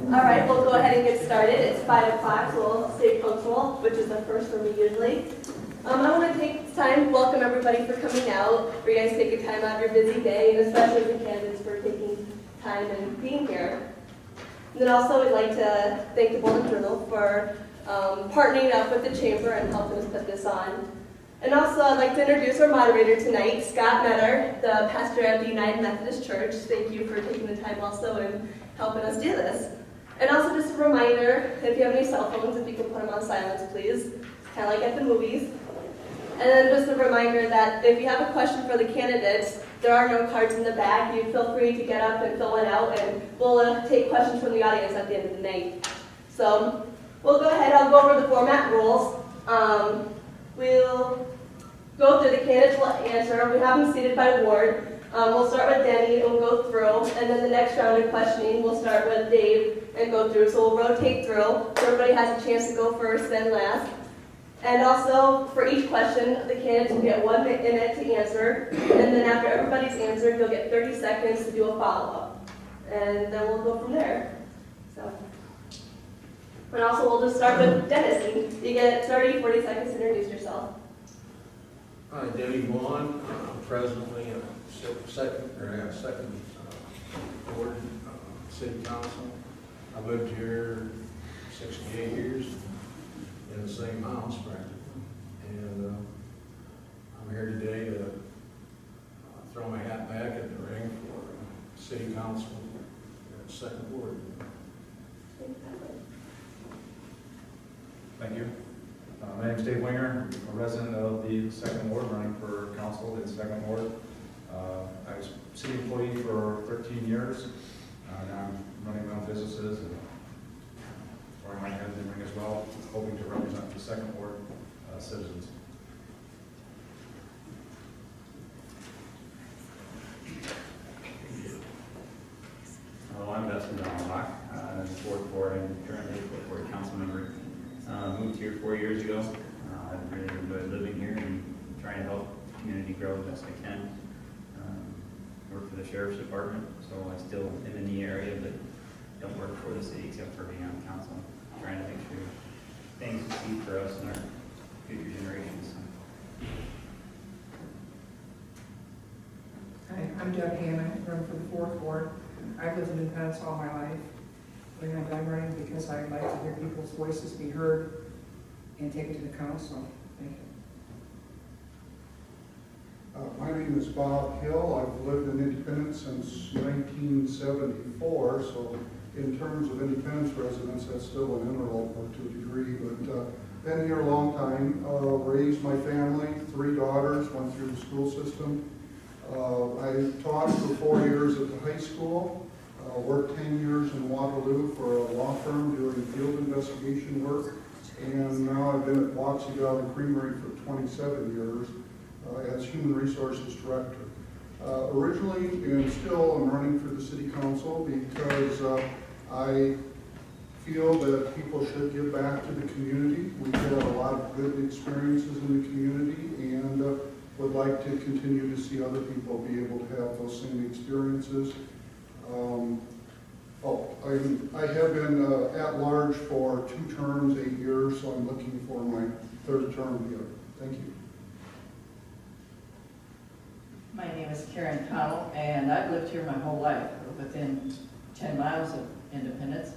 All right, we'll go ahead and get started. It's 5 o'clock, so we'll stay punctual, which is the first for me usually. I want to take this time to welcome everybody for coming out, for you guys taking time out of your busy day, and especially the candidates for taking time and being here. And then also we'd like to thank the Boulder Journal for partnering up with the Chamber and helping us put this on. And also I'd like to introduce our moderator tonight, Scott Metter, the pastor at the United Methodist Church. Thank you for taking the time also and helping us do this. And also just a reminder, if you have any cell phones, if you can put them on silence, please. Kind of like at the movies. And then just a reminder that if you have a question for the candidates, there are no cards in the back. You feel free to get up and fill it out, and we'll take questions from the audience at the end of the night. So we'll go ahead, I'll go over the format rules. We'll go through, the candidates will answer. We have them seated by ward. We'll start with Denny and we'll go through, and then the next round of questioning we'll start with Dave and go through. So we'll rotate through, so everybody has a chance to go first, then last. And also, for each question, the candidates will get 1 minute to answer, and then after everybody's answered, you'll get 30 seconds to do a follow-up. And then we'll go from there. So, and also we'll just start with Dennis, and you get 30, 40 seconds to introduce yourself. Hi, Denny Vaughn, presently a second board city council. I lived here 68 years in the same house practically, and I'm here today to throw my hat back at the ring for city council at second ward. Thank you. My name is Dave Winger, a resident of the second ward, running for council in second ward. I was city employee for 13 years. Now I'm running my own businesses and throwing my head in the ring as well, hoping to represent the second ward citizens. Hello, I'm Dustin Donalbach. I'm the fourth ward and currently a fourth ward council member. Moved here 4 years ago. I've really enjoyed living here and trying to help the community grow the best I can. Work for the sheriff's department, so I still am in the area, but don't work for the city except for being on council. Trying to make sure things succeed for us and our future generations. Hi, I'm Deb Hammond, running for the fourth ward. I've lived in Independence all my life. And I'm running because I'd like to hear people's voices be heard and taken to the council. Thank you. My name is Bob Hill. I've lived in Independence since 1974, so in terms of Independence residents, that's still an interval to a degree, but been here a long time. Raised my family, 3 daughters, went through the school system. I taught for 4 years at the high school, worked 10 years in Waterloo for a law firm doing field investigation work, and now I've been at Watsonville Creamery for 27 years. As Human Resources Director. Originally and still I'm running for the City Council because I feel that people should give back to the community. We've had a lot of good experiences in the community and would like to continue to see other people be able to have those same experiences. I have been at large for 2 terms, 8 years, so I'm looking for my 3rd term here. Thank you. My name is Karen Connell, and I've lived here my whole life, within 10 miles of Independence.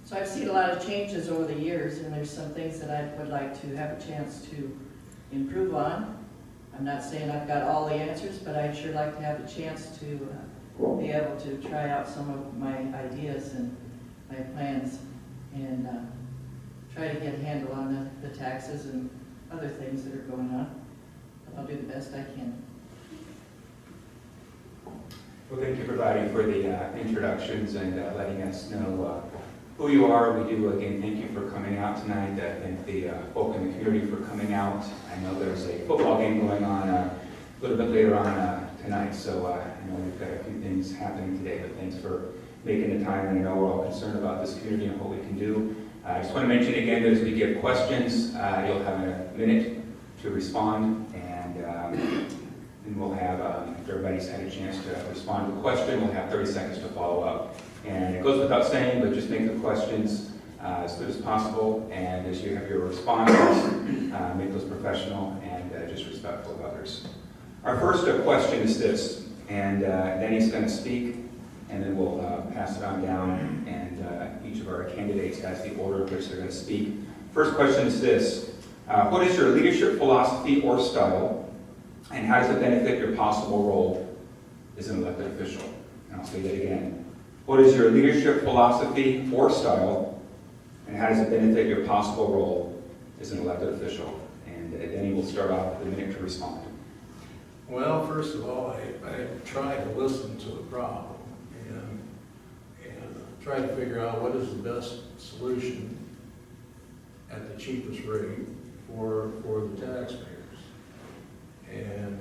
So I've seen a lot of changes over the years, and there's some things that I would like to have a chance to improve on. I'm not saying I've got all the answers, but I'd sure like to have a chance to be able to try out some of my ideas and my plans, and try to get a handle on the taxes and other things that are going on. I'll do the best I can. Well, thank you, everybody, for the introductions and letting us know who you are. We do, again, thank you for coming out tonight. Thank the folk in the community for coming out. I know there's a football game going on a little bit later on tonight, so I know we've got a few things happening today, but thanks for making the time, and I know we're all concerned about this community and what we can do. I just want to mention again that as we get questions, you'll have a minute to respond, and then we'll have, if everybody's had a chance to respond to the question, we'll have 30 seconds to follow up. And it goes without saying, but just make the questions as good as possible, and as you have your responses, make those professional and just respectful of others. Our first question is this, and Denny's going to speak, and then we'll pass it on down, and each of our candidates has the order in which they're going to speak. First question is this: what is your leadership philosophy or style, and how does it benefit your possible role as an elected official? And I'll say that again. What is your leadership philosophy or style, and how does it benefit your possible role as an elected official? And Denny will start off with a minute to respond. Well, first of all, I try to listen to the problem and try to figure out what is the best solution at the cheapest rate for the taxpayers. And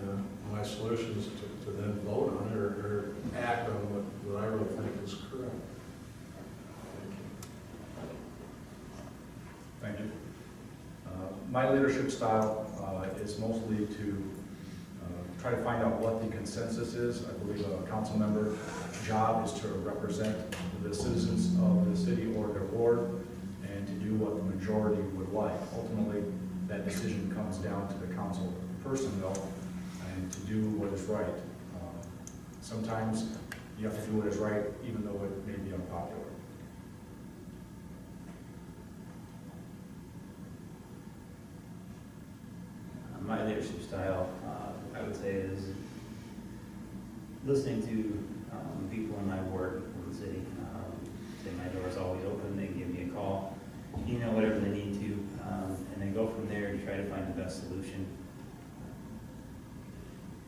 my solution is to then vote on it or act on what I really think is correct. Thank you. My leadership style is mostly to try to find out what the consensus is. I believe a council member's job is to represent the citizens of the city or their ward and to do what the majority would like. Ultimately, that decision comes down to the council person, though, and to do what is right. Sometimes you have to do what is right, even though it may be unpopular. My leadership style, I would say, is listening to people in my ward in the city. Say my door is always open, they can give me a call, whatever they need to, and then go from there to try to find the best solution.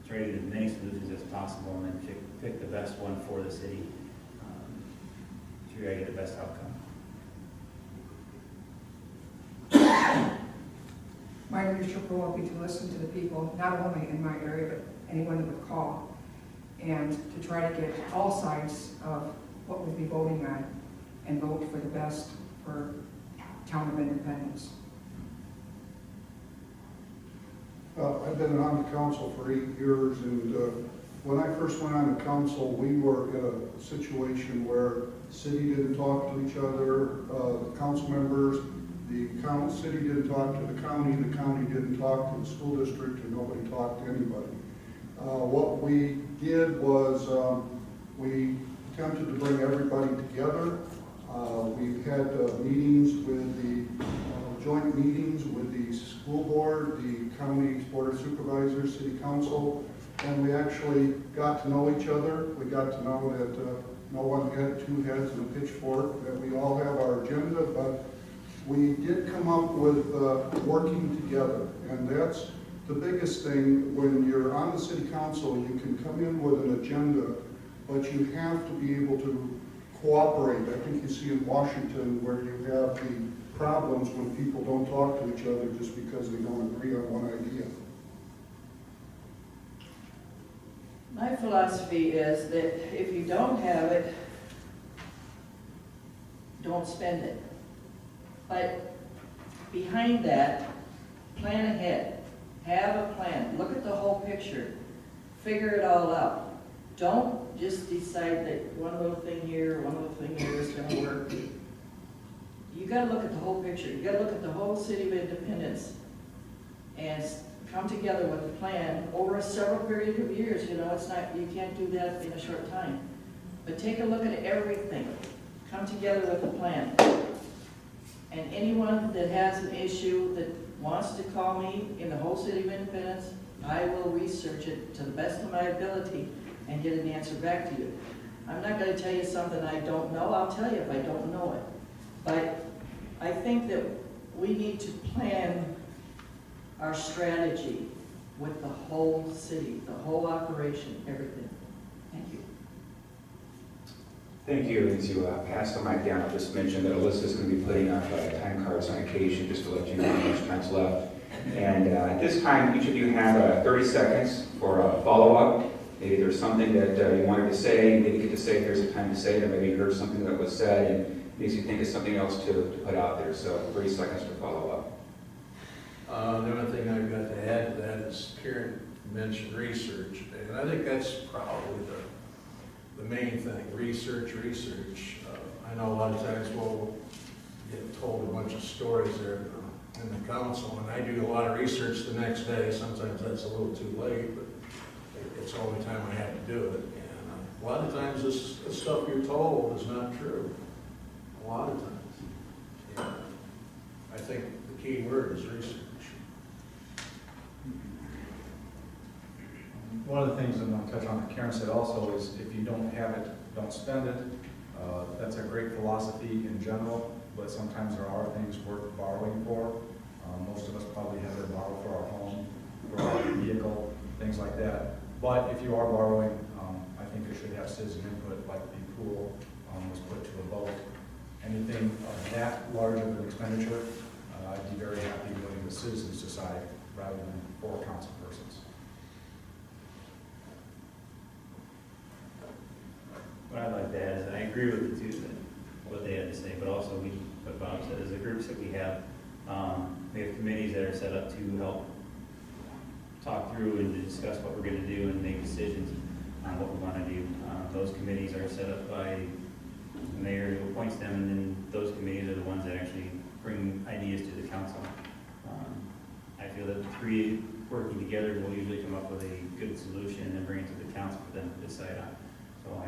Try to get as many solutions as possible, and then pick the best one for the city to try to get the best outcome. My leadership role will be to listen to the people, not only in my area, but anyone that would call, and to try to get all sides of what we'd be voting on and vote for the best for Town of Independence. I've been on the council for 8 years, and when I first went on the council, we were in a situation where the city didn't talk to each other, the council members, the city didn't talk to the county didn't talk to the school district, and nobody talked to anybody. What we did was we attempted to bring everybody together. We had meetings with the joint meetings with the school board, the county board of supervisors, city council, and we actually got to know each other. We got to know that no one had two heads and a pitchfork, that we all have our agenda, but we did come up with working together, and that's the biggest thing. When you're on the city council, you can come in with an agenda, but you have to be able to cooperate. I think you see in Washington where you have the problems when people don't talk to each other just because they don't agree on one idea. My philosophy is that if you don't have it, don't spend it. But behind that, plan ahead. Have a plan. Look at the whole picture. Figure it all out. Don't just decide that one little thing here, one little thing here is going to work. You got to look at the whole picture. You got to look at the whole city of Independence and come together with a plan over a several period of years. It's not, you can't do that in a short time. But take a look at everything. Come together with a plan. And anyone that has an issue that wants to call me in the whole city of Independence, I will research it to the best of my ability and get an answer back to you. I'm not going to tell you something I don't know. I'll tell you if I don't know it. But I think that we need to plan our strategy with the whole city, the whole operation, everything. Thank you. Thank you. As you pass the mic down, I'll just mention that Alyssa's going to be putting up time cards on occasion, just to let you know how much time's left. And at this time, each of you have 30 seconds for a follow-up. Maybe there's something that you wanted to say, you didn't get to say if there's a time to say it, or maybe you heard something that was said and makes you think of something else to put out there. So 30 seconds to follow up. The only thing I've got to add to that is Karen mentioned research, and I think that's probably the main thing, research. I know a lot of times we'll get told a bunch of stories there in the council, and I do a lot of research the next day. Sometimes that's a little too late, but it's the only time I have to do it. And a lot of times this stuff you're told is not true. A lot of times. And I think the key word is research. One of the things I'm going to touch on that Karen said also is if you don't have it, don't spend it. That's a great philosophy in general, but sometimes there are things worth borrowing for. Most of us probably have to borrow for our home, for our vehicle, things like that. But if you are borrowing, I think you should have citizen input, like the pool was put to a vote. Anything of that large of an expenditure, I'd be very happy letting the citizens decide rather than 4 council persons. What I'd like to add is I agree with the two, what they had to say, but also what Bob said is the groups that we have committees that are set up to help talk through and to discuss what we're going to do and make decisions on what we want to do. Those committees are set up by the mayor who appoints them, and then those committees are the ones that actually bring ideas to the council. I feel that the 3 working together will usually come up with a good solution and then bring it to the council for them to decide on. So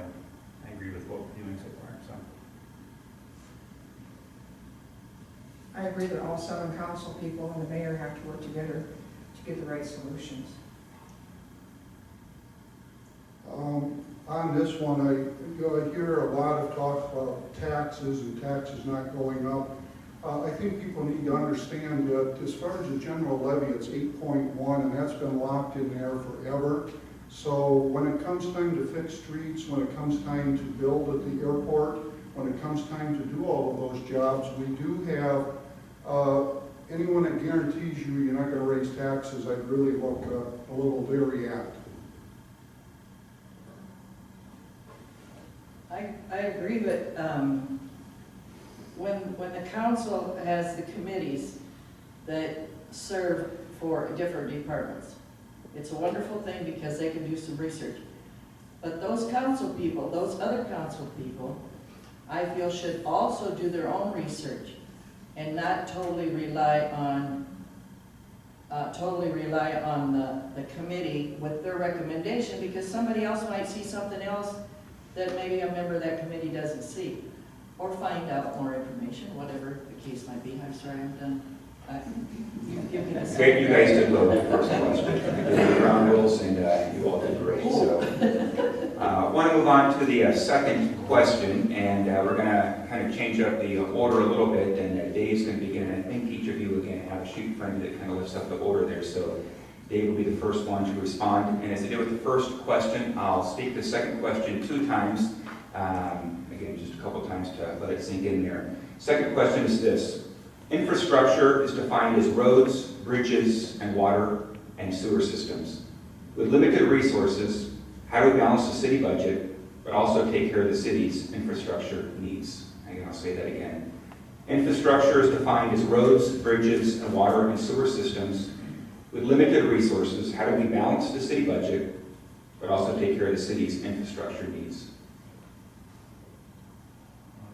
I agree with what we're doing so far. So I agree that all 7 council people and the mayor have to work together to get the right solutions. On this one, I hear a lot of talk about taxes and taxes not going up. I think people need to understand that as far as the general levy, it's 8.1, and that's been locked in there forever. So when it comes time to fix streets, when it comes time to build at the airport, when it comes time to do all of those jobs, we do have anyone that guarantees you're not going to raise taxes, I'd really look a little leery at. I agree, but when the council has the committees that serve for different departments, it's a wonderful thing because they can do some research. But those council people, those other council people, I feel should also do their own research and not totally rely on the committee with their recommendation, because somebody else might see something else that maybe a member of that committee doesn't see, or find out more information, whatever the case might be. I'm sorry, I'm done. Give me the second. Great, you guys did well with the first question. You did the ground rules, and you all did great. So, I want to move on to the second question, and we're going to kind of change up the order a little bit, and Dave's going to begin. I think each of you again have a sheet friend that kind of lifts up the order there. So Dave will be the first one to respond. And as I did with the first question, I'll speak the second question 2 times. Again, just a couple times to let it sink in there. Second question is this. Infrastructure is defined as roads, bridges, and water and sewer systems. With limited resources, how do we balance the city budget, but also take care of the city's infrastructure needs? Again, I'll say that again. Infrastructure is defined as roads, bridges, and water and sewer systems. With limited resources, how do we balance the city budget, but also take care of the city's infrastructure needs?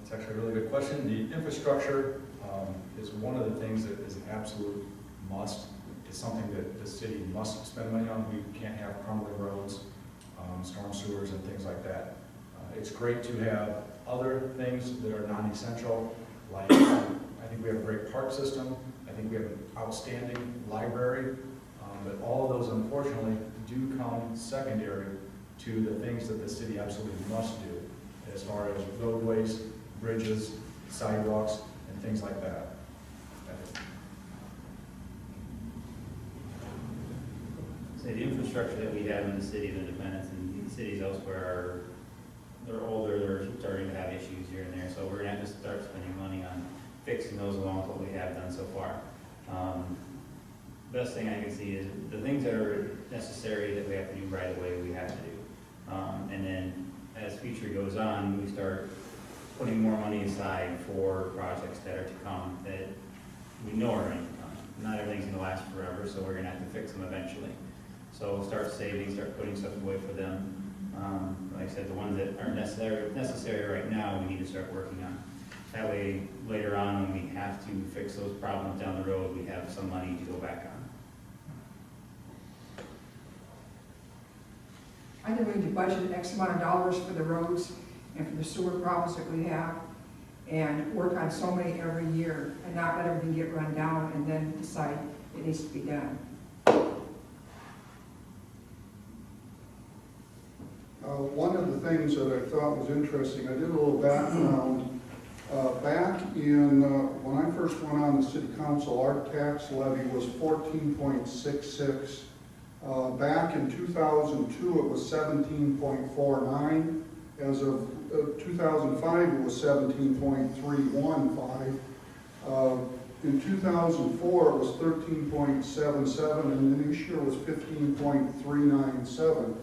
It's actually a really good question. The infrastructure is one of the things that is an absolute must. It's something that the city must spend money on. We can't have crumbling roads, storm sewers, and things like that. It's great to have other things that are non-essential, like I think we have a great park system. I think we have an outstanding library, but all of those unfortunately do come secondary to the things that the city absolutely must do as far as roadways, bridges, sidewalks, and things like that. So the infrastructure that we have in the city of Independence and the cities elsewhere they're older, they're starting to have issues here and there, so we're gonna have to start spending money on fixing those along with what we have done so far. Best thing I can see is the things that are necessary that we have to do right away, we have to do. And then as future goes on, we start putting more money aside for projects that are to come that we know are going to come. Not everything's going to last forever, so we're going to have to fix them eventually. So start saving, start putting stuff away for them. Like I said, the ones that aren't necessary right now, we need to start working on. That way, later on, when we have to fix those problems down the road, we have some money to go back on. I think we need to budget X amount of dollars for the roads and for the sewer problems that we have, and work on so many every year, and not let everything get run down and then decide it needs to be done. One of the things that I thought was interesting, I did a little background. Back in, when I first went on the city council, our tax levy was 14.66. Back in 2002, it was 17.49. As of 2005, it was 17.315. In 2004, it was 13.77, and then this year was 15.397.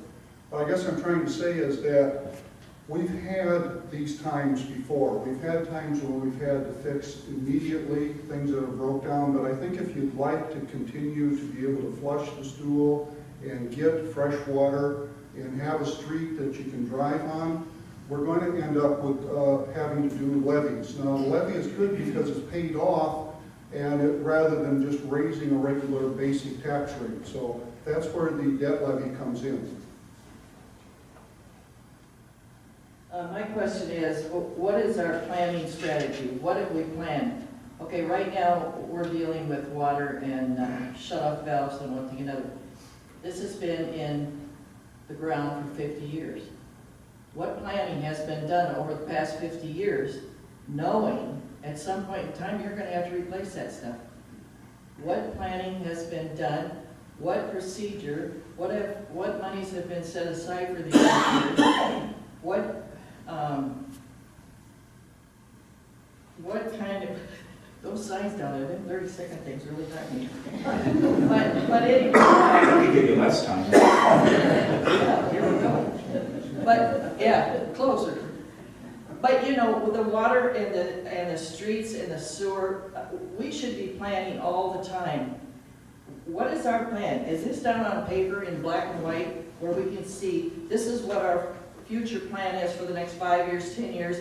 I guess I'm trying to say is that we've had these times before. We've had times where we've had to fix immediately things that have broke down, but I think if you'd like to continue to be able to flush the stool and get fresh water and have a street that you can drive on, we're going to end up with having to do levies. Now, the levy is good because it's paid off, and rather than just raising a regular basic tax rate. So that's where the debt levy comes in. My question is, what is our planning strategy? What have we planned? Okay, right now, we're dealing with water and shut-off valves and one thing another. This has been in the ground for 50 years. What planning has been done over the past 50 years, knowing at some point in time you're going to have to replace that stuff? What planning has been done? What procedure? What monies have been set aside for these years? What kind of, those signs down there, them 30-second things really got me. But anyway. I can give you less time. Yeah, here we go. But, yeah, closer. But you know, the water and the streets and the sewer, we should be planning all the time. What is our plan? Is this done on paper in black and white where we can see this is what our future plan is for the next 5 years, 10 years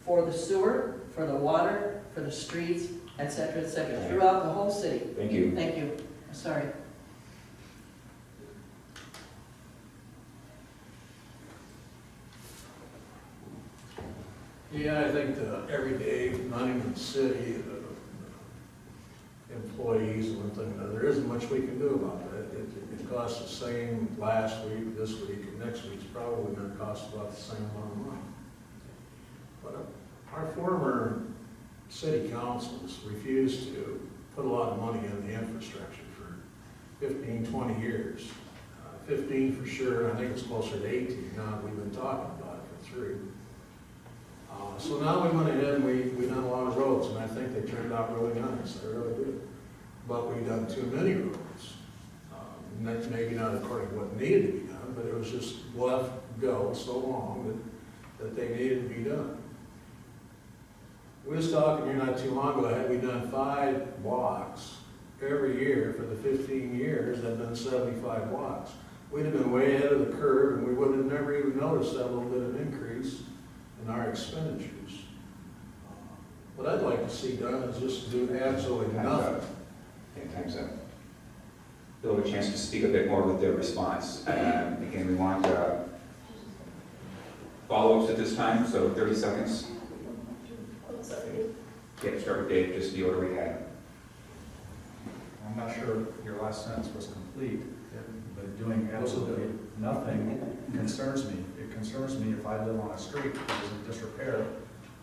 for the sewer, for the water, for the streets, et cetera, throughout the whole city? Thank you. Thank you. Sorry. Yeah, I think the everyday running of the city, the employees and one thing or another, there isn't much we can do about that. It costs the same last week, this week, and next week's probably going to cost about the same amount of money. But our former city councils refused to put a lot of money in the infrastructure for 15, 20 years. 15 for sure, I think it's closer to 18 now. We've been talking about it for 3. So now we went ahead and we done a lot of roads, and I think they turned out really nice. They really did. But we've done too many roads. And that's maybe not according to what needed to be done, but it was just left go so long that they needed to be done. We was talking here not too long ago, had we done 5 blocks every year for the 15 years, that'd done 75 blocks. We'd have been way ahead of the curve, and we would have never even noticed that little bit of increase in our expenditures. What I'd like to see done is just do absolutely nothing. Time's up. They'll have a chance to speak a bit more with their response. Again, we want follow-ups at this time, so 30 seconds. Yeah, start with Dave, just the order we had. I'm not sure your last sentence was complete, but doing absolutely nothing concerns me. It concerns me if I live on a street that is in disrepair,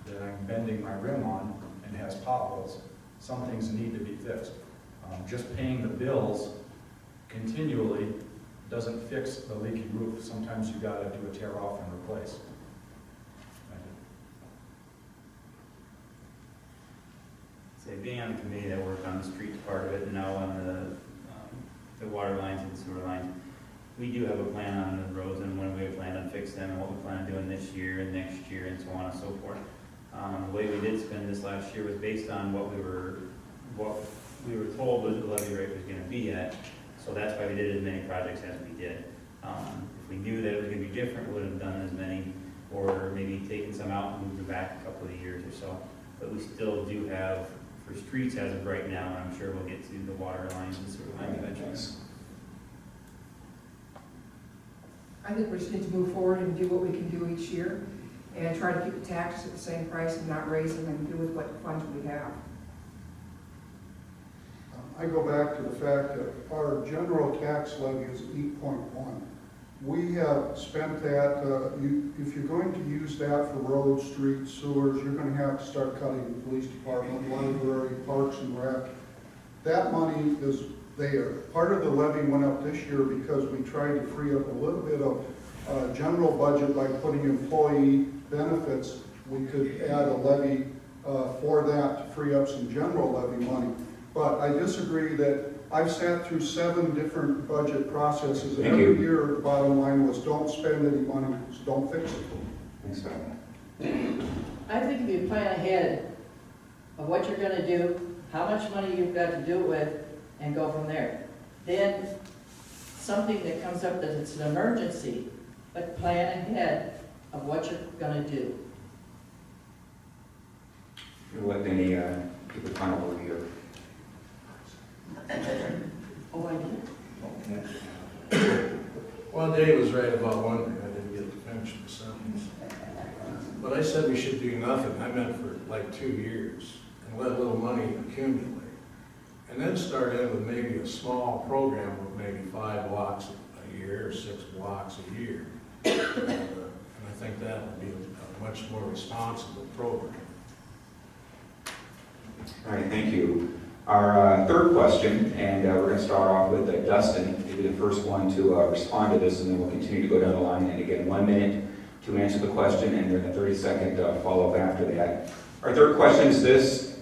that I'm bending my rim on and has potholes. Some things need to be fixed. Just paying the bills continually doesn't fix the leaky roof. Sometimes you gotta do a tear off and replace. So being on the committee that worked on the streets part of it and now on the water lines and sewer lines, we do have a plan on the roads and when we have planned on fixing them and what we plan on doing this year and next year and so on and so forth. The way we did spend this last year was based on what we were told what the levy rate was going to be at. So that's why we did as many projects as we did. If If we knew that it was gonna be different, we would have done as many, or maybe taken some out and moved them back a couple of years or so. But we still do have, for streets as of right now, and I'm sure we'll get to the water lines and sewer lines eventually. I think we just need to move forward and do what we can do each year and try to keep the taxes at the same price and not raise them and do with what funds we have. I go back to the fact that our general tax levy is 8.1. We have spent that, if you're going to use that for roads, streets, sewers, you're going to have to start cutting the police department, library, parks and rec. That money is there. Part of the levy went up this year because we tried to free up a little bit of general budget by putting employee benefits. We could add a levy for that to free up some general levy money. But I disagree that I've sat through 7 different budget processes, and every year the bottom line was don't spend any money, so don't fix it. Thanks, Bob. I think if you plan ahead of what you're gonna do, how much money you've got to do it with, and go from there. Then, something that comes up that it's an emergency, but plan ahead of what you're gonna do. We'll let Vinny give the final word here. Oh, I did? Well, Dave was right about one thing, I didn't get to finish the sentence. But I said we should do nothing, I meant for like 2 years, and let a little money accumulate. And then start in with maybe a small program of maybe 5 blocks a year, or 6 blocks a year. And I think that would be a much more responsible program. All right, thank you. Our third question, and we're going to start off with Dustin. He'll be the first one to respond to this, and then we'll continue to go down the line. And again, 1 minute to answer the question, and then a 30-second follow-up after that. Our third question is this.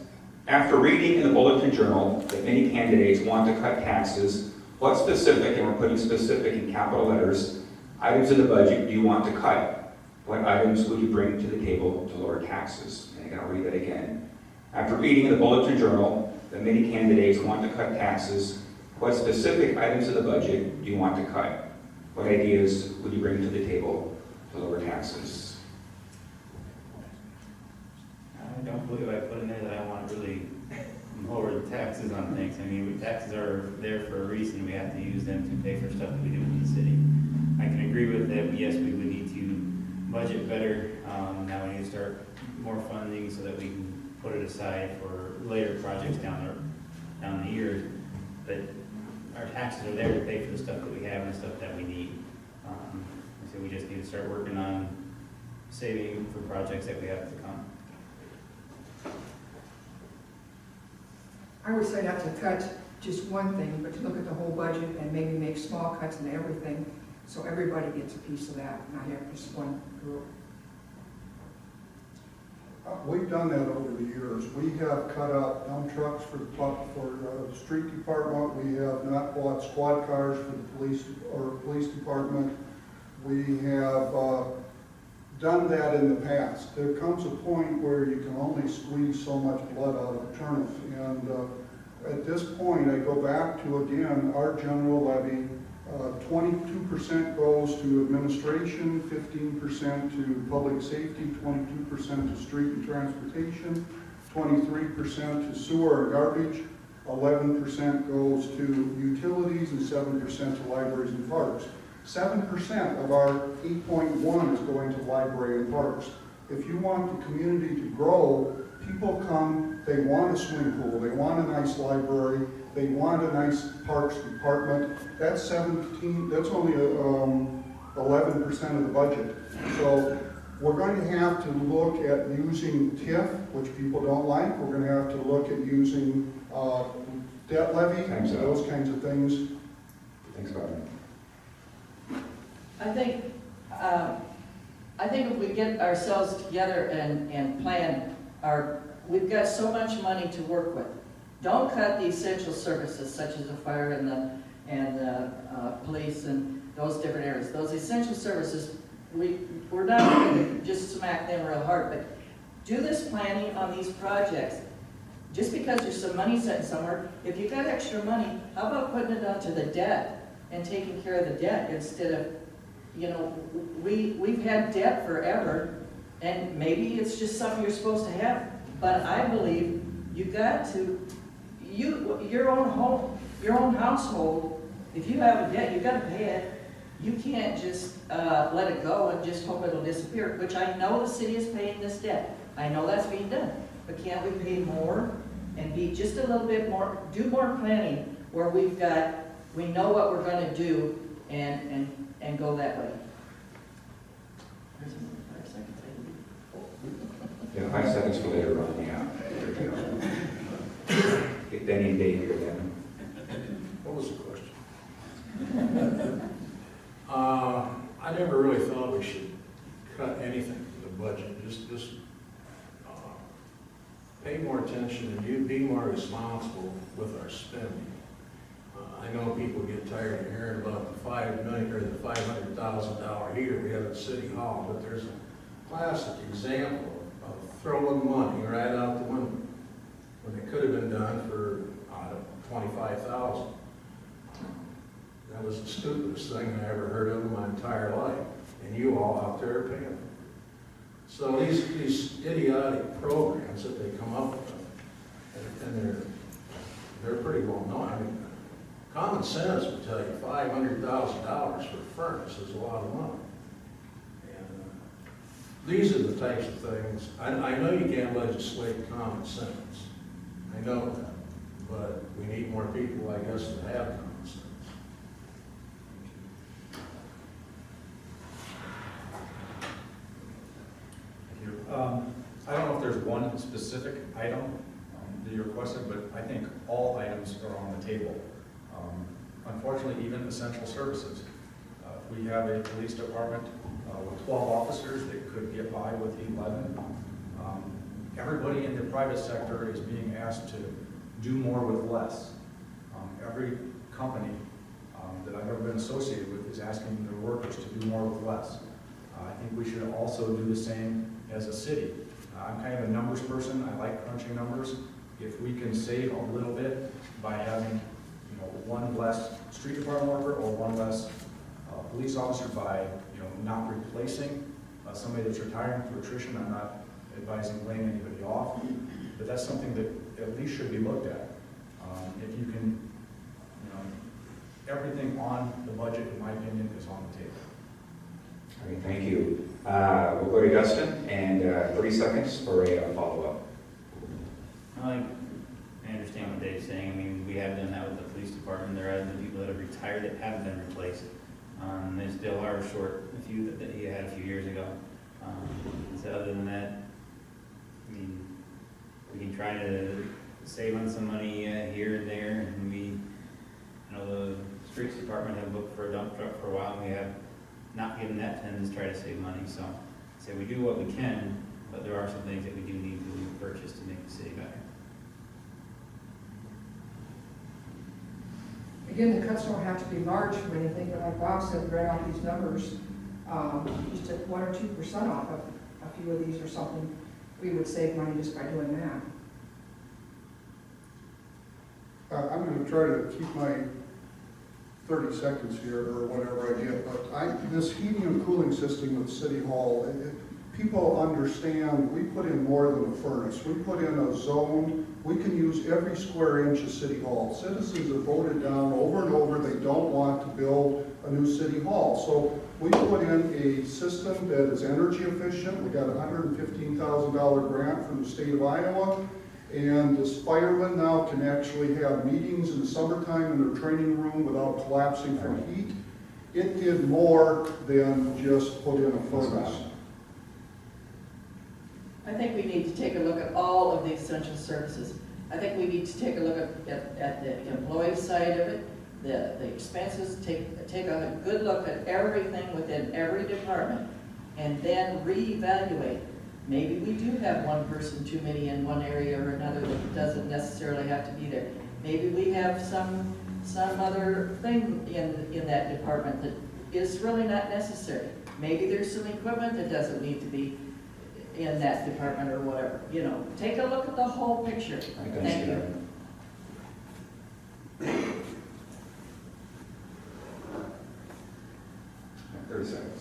After reading in the Bulletin Journal that many candidates want to cut taxes, what specific, and we're putting specific in capital letters, items in the budget do you want to cut? What items would you bring to the table to lower taxes? And again, I'll read that again. After reading in the Bulletin Journal that many candidates want to cut taxes, what specific items of the budget do you want to cut? What ideas would you bring to the table to lower taxes? I don't believe I put in there that I want to really lower the taxes on things. I mean, taxes are there for a reason. We have to use them to pay for stuff that we do in the city. I can agree with that. Yes, we would need to budget better. Now we need to start more funding so that we can put it aside for later projects down the years. But our taxes are there to pay for the stuff that we have and the stuff that we need. So we just need to start working on saving for projects that we have to come. I would say not to cut just one thing, but to look at the whole budget and maybe make small cuts in everything, so everybody gets a piece of that, not have just one group. We've done that over the years. We have cut out dump trucks for the street department. We have not bought squad cars for the police department. We have done that in the past. There comes a point where you can only squeeze so much blood out of a turnip. And at this point, I go back to, again, our general levy. 22% goes to administration, 15% to public safety, 22% to street and transportation, 23% to sewer and garbage, 11% goes to utilities, and 7% to libraries and parks. 7% of our 8.1 is going to library and parks. If you want the community to grow, people come, they want a swimming pool, they want a nice library, they want a nice parks department. That's only 11% of the budget. So we're going to have to look at using TIF, which people don't like. We're going to have to look at using debt levy, those kinds of things. Thanks, Bob. I think if we get ourselves together and plan we've got so much money to work with. Don't cut the essential services such as the fire and the police and those different areas. Those essential services, we're not going to just smack them real hard, but do this planning on these projects. Just because there's some money sitting somewhere, if you got extra money, how about putting it onto the debt and taking care of the debt instead of you know, we've had debt forever, and maybe it's just something you're supposed to have, but I believe you got to, your own home, your own household, if you have a debt, you gotta pay it. You can't just let it go and just hope it'll disappear, which I know the city is paying this debt. I know that's being done, but can't we pay more and be just a little bit more, do more planning where we know what we're gonna do and go that way? There's another 5 seconds, I Yeah, 5 seconds for later on, yeah. Get Denny and Dave here then. What was the question? I never really thought we should cut anything to the budget, just pay more attention and be more responsible with our spending. I know people get tired of hearing about the $5 million or the $500,000 heater we have at City Hall, but there's a classic example of throwing money right out the window when it could have been done for $25,000. That was the stupidest thing I ever heard of in my entire life, and you all out there are paying for it. So these idiotic programs that they come up with, and they're pretty well known. I mean, common sense would tell you $500,000 for a furnace is a lot of money. And these are the types of things, I know you can't legislate common sense. I know that, but we need more people, I guess, that have common sense. I don't know if there's one specific item that you requested, but I think all items are on the table. Unfortunately, even essential services. We have a police department with 12 officers that could get by with 11. Everybody in the private sector is being asked to do more with less. Every company that I've ever been associated with is asking their workers to do more with less. I think we should also do the same as a city. I'm kind of a numbers person. I like crunching numbers. If we can save a little bit by having, one less street department worker or one less police officer by, not replacing somebody that's retiring through attrition, I'm not advising laying anybody off, but that's something that at least should be looked at. If you can, everything on the budget, in my opinion, is on the table. All right, thank you. We'll go to Dustin, and 30 seconds for a follow-up. I understand what Dave's saying. I mean, we have done that with the police department. There have been people that have retired that haven't been replaced. They still are short a few that he had a few years ago. So other than that, I mean, we can try to save on some money here and there. And the streets department have looked for a dump truck for a while, and we have not given that tends to try to save money. So we do what we can, but there are some things that we do need to purchase to make the city better. Again, the cuts don't have to be large or anything, but like Bob said, read out these numbers, just at 1 or 2% off of a few of these or something, we would save money just by doing that. I'm going to try to keep my 30 seconds here, or whatever I get, but this heating and cooling system at City Hall, people understand we put in more than a furnace. We put in a zone. We can use every square inch of City Hall. Citizens have voted down over and over they don't want to build a new City Hall. So we put in a system that is energy efficient. We got a $115,000 grant from the state of Iowa. And this firemen now can actually have meetings in the summertime in their training room without collapsing from heat. It did more than just put in a furnace. I think we need to take a look at all of the essential services. I think we need to take a look at the employee side of it, the expenses, take a good look at everything within every department, and then reevaluate. Maybe we do have one person too many in one area or another that doesn't necessarily have to be there. Maybe we have some other thing in that department that is really not necessary. Maybe there's some equipment that doesn't need to be in that department or whatever. Take a look at the whole picture. Thank you. 30 seconds.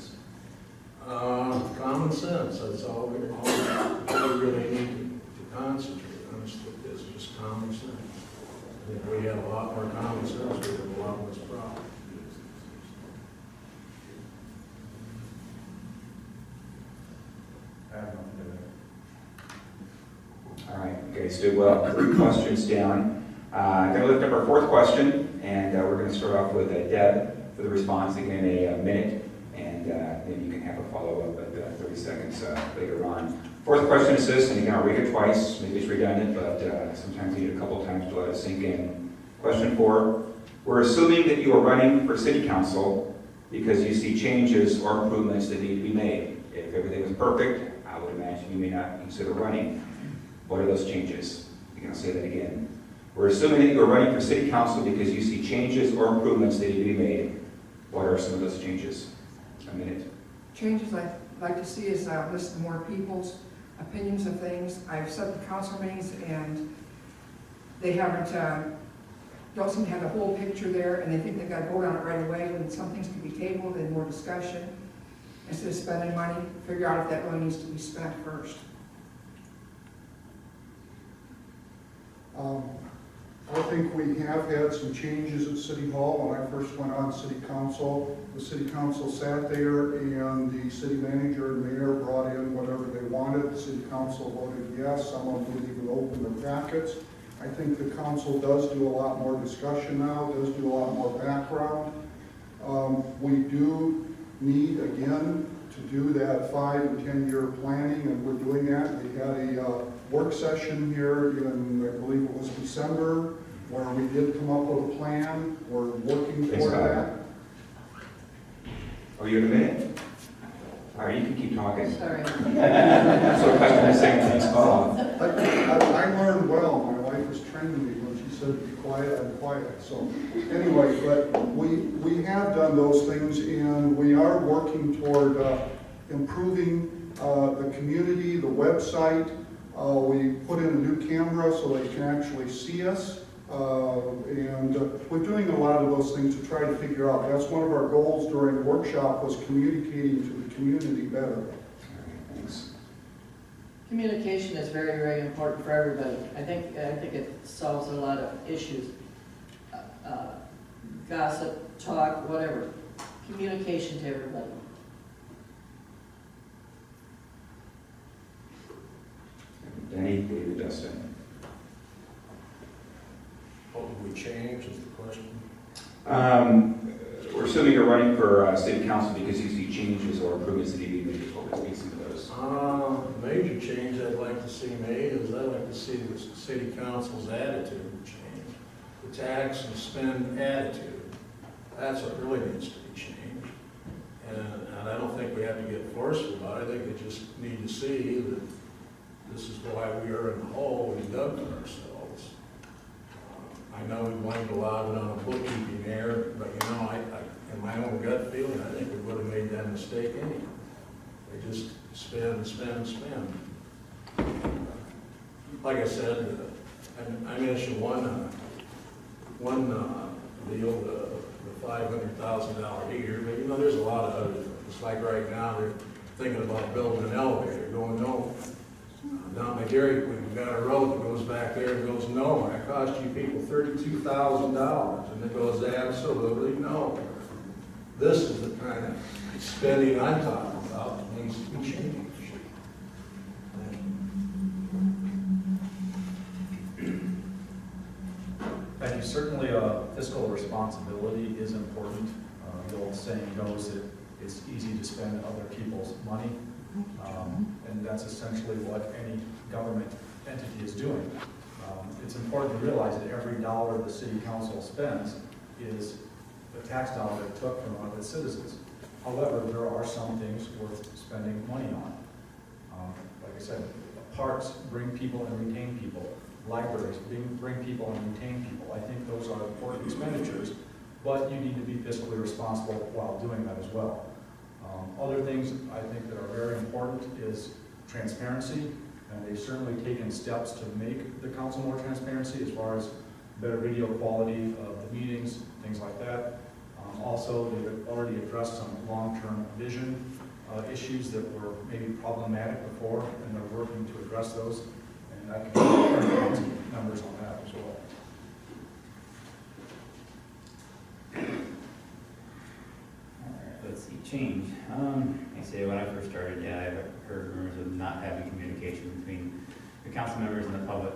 have a lot more common sense, we have a lot less problems. I have nothing to All right, you guys did well. 3 questions down. I'm going to lift up our 4th question, and we're going to start off with Deb for the response. Again, a minute, and then you can have a follow-up at 30 seconds later on. 4th question is this, and again, I'll read it twice. Maybe it's redundant, but sometimes you need a couple times to let it sink in. Question 4, we're assuming that you are running for city council because you see changes or improvements that need to be made. If everything was perfect, I would imagine you may not consider running. What are those changes? You're going to say that again. We're assuming that you're running for city council because you see changes or improvements that need to be made. What are some of those changes? A minute. Changes I'd like to see is listen to more people's opinions of things. I've sat in council meetings and they haven't, don't seem to have the whole picture there, and they think they've got to vote on it right away when some things can be tabled and more discussion. Instead of spending money, figure out if that really needs to be spent first. I think we have had some changes at City Hall. When I first went on City Council, the City Council sat there and the city manager and mayor brought in whatever they wanted. The City Council voted yes. Some of them didn't even open their packets. I think the council does do a lot more discussion now, does do a lot more background. We do need, again, to do that 5 and 10-year planning, and we're doing that. We had a work session here in, I believe it was December, where we did come up with a plan. We're working toward that. Oh, you have a minute? All right, you can keep talking. Sorry. So question is saying, thanks, Bob. I learned well. My wife was training me when she said, be quiet, I'm quiet. So anyway, but we have done those things, and we are working toward improving the community, the website. We put in a new camera so they can actually see us. And we're doing a lot of those things to try to figure out. That's one of our goals during the workshop, was communicating to the community better. All right, thanks. Communication is very, very important for everybody. I think it solves a lot of issues. Gossip, talk, whatever. Communication to everybody. Danny, David, Dustin. What would we change is the question. We're assuming you're running for city council because you see changes or improvements that need to be made. What would be some of those? Major change I'd like to see made is I'd like to see the city council's attitude change. The tax and spend attitude. That's what really needs to be changed. And I don't think we have to get forceful about it. I think they just need to see that this is why we are in the hole we dug for ourselves. I know we blamed a lot of it on a bookkeeping error, but you know, in my own gut feeling, I think we would have made that mistake anyway. They just spend. Like I said, I mentioned one deal, the $500,000 heater, but you know, there's a lot of other things. Like right now, they're thinking about building an elevator going nowhere. Down by Dairy Queen, we've got a road that goes back there and goes nowhere. It cost you people $32,000, and it goes absolutely nowhere. This is the kind of spending I'm talking about that needs to be changed. Thank you. Certainly, fiscal responsibility is important. The old saying goes that it's easy to spend other people's money, and that's essentially what any government entity is doing. It's important to realize that every dollar the city council spends is a tax dollar it took from one of its citizens. However, there are some things worth spending money on. Like I said, parks bring people and retain people. Libraries bring people and retain people. I think those are important expenditures, but you need to be fiscally responsible while doing that as well. Other things I think that are very important is transparency, and they've certainly taken steps to make the council more transparency as far as better video quality of the meetings, things like that. Also, they've already addressed some long-term vision issues that were maybe problematic before, and they're working to address those. And I can share numbers on that as well. Change. I say when I first started, yeah, I heard rumors of not having communication between the council members and the public.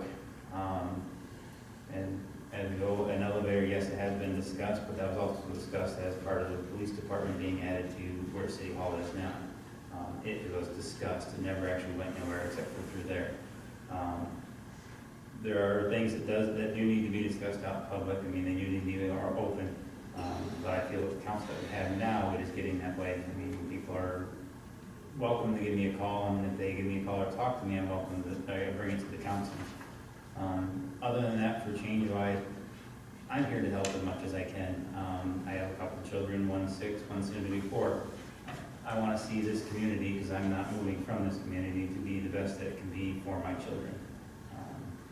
And as we go, an elevator, yes, it has been discussed, but that was also discussed as part of the police department being added to where City Hall is now. It was discussed, it never actually went nowhere except for through there. There are things that do need to be discussed out in public. I mean, they do need to be open. But I feel with the council that we have now, it is getting that way. I mean, people are welcome to give me a call, and if they give me a call or talk to me, I'm welcome to bring it to the council. Other than that, for change-wise, I'm here to help as much as I can. I have a couple of children, one's 6, one's soon to be 4. I want to see this community, because I'm not moving from this community, to be the best that it can be for my children.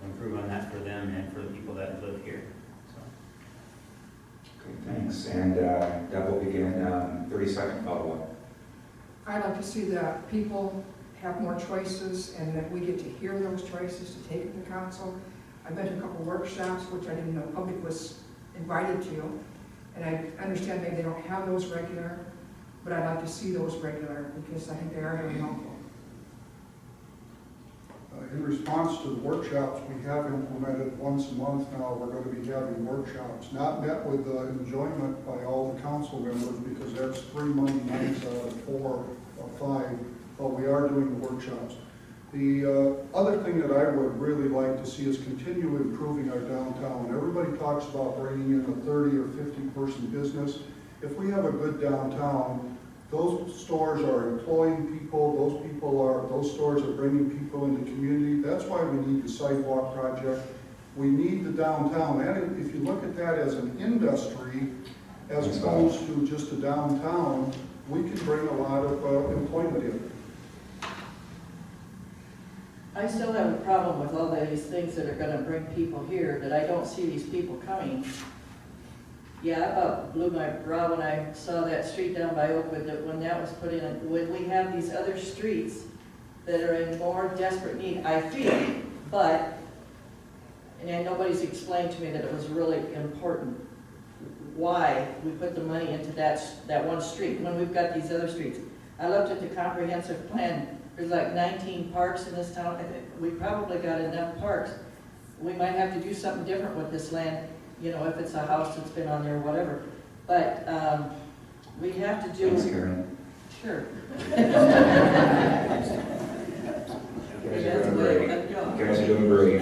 Improve on that for them and for the people that live here. Okay, thanks. And Deb will begin 30-second follow-up. I'd like to see that people have more choices and that we get to hear those choices to take it to council. I've been to a couple workshops, which I didn't know public was invited to, and I understand maybe they don't have those regular, but I'd like to see those regular because I think they are very helpful. In response to the workshops, we have implemented once a month now, we're going to be having workshops. Not met with enjoyment by all the council members because that's 3 Monday nights out of 4 or 5, but we are doing the workshops. The other thing that I would really like to see is continue improving our downtown. Everybody talks about bringing in a 30 or 50 person business. If we have a good downtown, those stores are employing people, those stores are bringing people into the community. That's why we need the sidewalk project. We need the downtown. And if you look at that as an industry, as opposed to just a downtown, we can bring a lot of employment in. I still have a problem with all these things that are gonna bring people here, that I don't see these people coming. Yeah, I about blew my brow when I saw that street down by Oakwood, that when that was put in, when we have these other streets that are in more desperate need, I feel, but, and nobody's explained to me that it was really important why we put the money into that one street when we've got these other streets. I looked at the comprehensive plan, there's like 19 parks in this town. I think we probably got enough parks. We might have to do something different with this land, you know, if it's a house that's been on there or whatever. But we have to do. Thanks, Karen. Sure. You guys are doing great.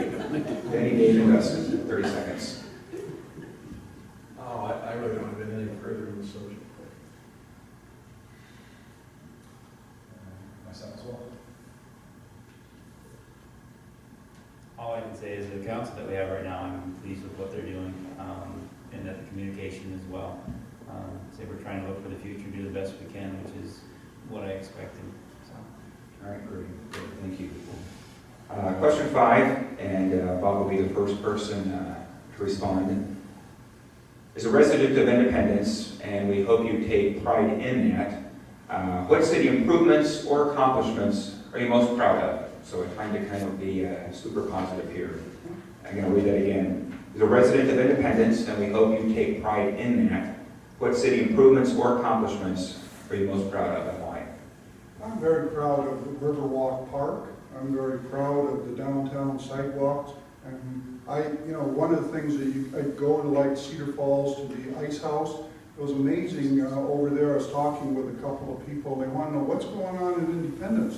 Any Dave Investment, 30 seconds. Oh, I really don't have anything further in the subject. Myself as well. All I can say is the council that we have right now, I'm pleased with what they're doing, and that the communication as well. So we're trying to look for the future, do the best we can, which is what I expected. So. All right, great. Thank you. Question 5, and Bob will be the first person to respond. As a resident of Independence, and we hope you take pride in that, what city improvements or accomplishments are you most proud of? So we're trying to kind of be super positive here. I'm going to read that again. As a resident of Independence, and we hope you take pride in that, what city improvements or accomplishments are you most proud of and why? I'm very proud of the Riverwalk Park. I'm very proud of the downtown sidewalks. And one of the things that I go to like Cedar Falls to the Ice House. It was amazing over there. I was talking with a couple of people. They want to know what's going on in Independence.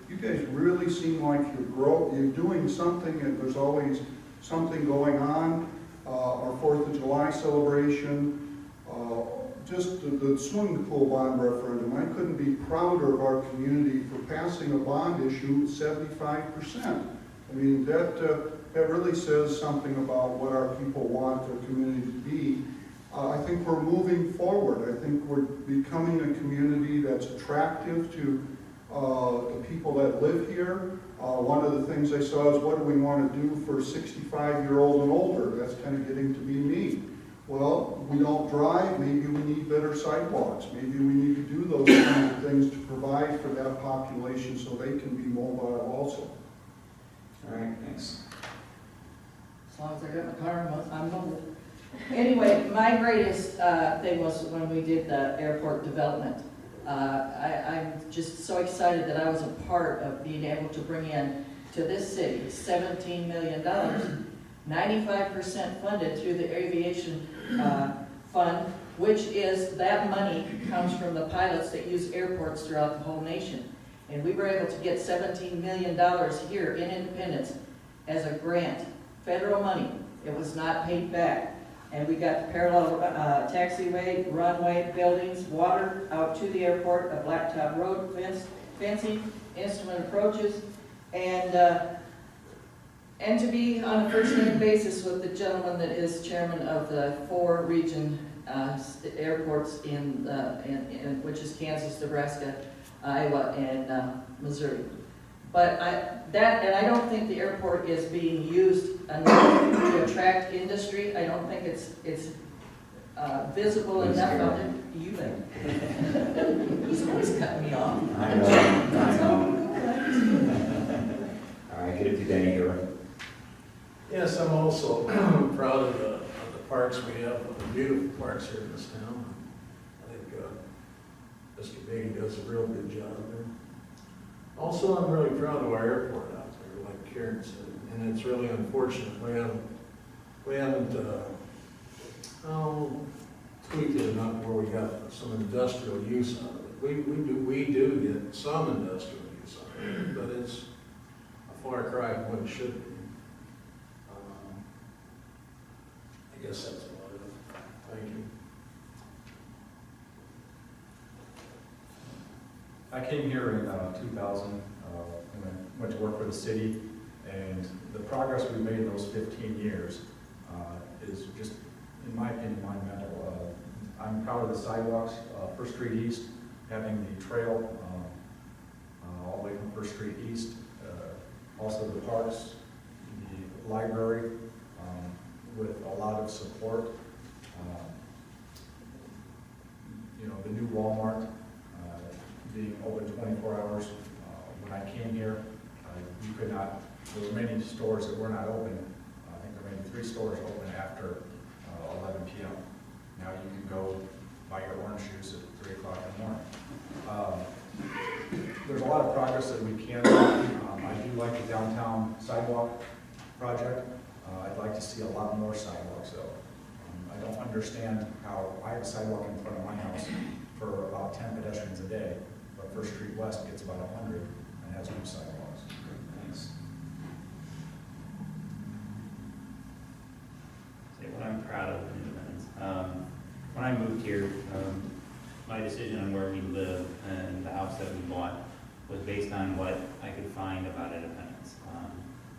You guys really seem like you're doing something, and there's always something going on. Our 4th of July celebration, just the swimming pool bond referendum. I couldn't be prouder of our community for passing a bond issue 75%. I mean, that really says something about what our people want their community to be. I think we're moving forward. I think we're becoming a community that's attractive to the people that live here. One of the things I saw is what do we want to do for 65-year-old and older? That's kind of getting to be me. Well, we don't drive, maybe we need better sidewalks. Maybe we need to do those kinds of things to provide for that population so they can be mobile also. All right, thanks. As long as I got my car, I'm mobile. Anyway, my greatest thing was when we did the airport development. I'm just so excited that I was a part of being able to bring in to this city $17 million, 95% funded through the aviation fund, which is, that money comes from the pilots that use airports throughout the whole nation. And we were able to get $17 million here in Independence as a grant, federal money. It was not paid back. And we got parallel taxiway, runway, buildings, water out to the airport, a blacktop road fencing, instrument approaches, and to be on a first-name basis with the gentleman that is chairman of the 4 region airports which is Kansas, Nebraska, Iowa, and Missouri. But I don't think the airport is being used enough to attract industry. I don't think it's visible enough out there. You think? He's always cutting me off. I know. All right, get it to Danny here. Yes, I'm also proud of the parks we have, the beautiful parks here in this town. I think this committee does a real good job there. Also, I'm really proud of our airport out there, like Karen said, and it's really unfortunate we haven't tweaked it enough where we got some industrial use out of it. We do get some industrial use out of it, but it's a far cry from what it should be. I guess that's about it. Thank you. I came here in 2000, and I went to work for the city, and the progress we've made in those 15 years is just, in my opinion, monumental. I'm proud of the sidewalks, First Street East, having the trail all the way from First Street East, also the parks, the library, with a lot of support. The new Walmart being open 24 hours. When I came here, you could not, there were many stores that were not open. I think there were maybe 3 stores open after 11 p.m. Now you can go buy your orange juice at 3 o'clock in the morning. There's a lot of progress that we can do. I do like the downtown sidewalk project. I'd like to see a lot more sidewalks though. I don't understand how I have a sidewalk in front of my house for about 10 pedestrians a day, but First Street West gets about 100 and has no sidewalks. Thanks. Say what I'm proud of in Independence. When I moved here, my decision on where we live and the house that we bought was based on what I could find about Independence.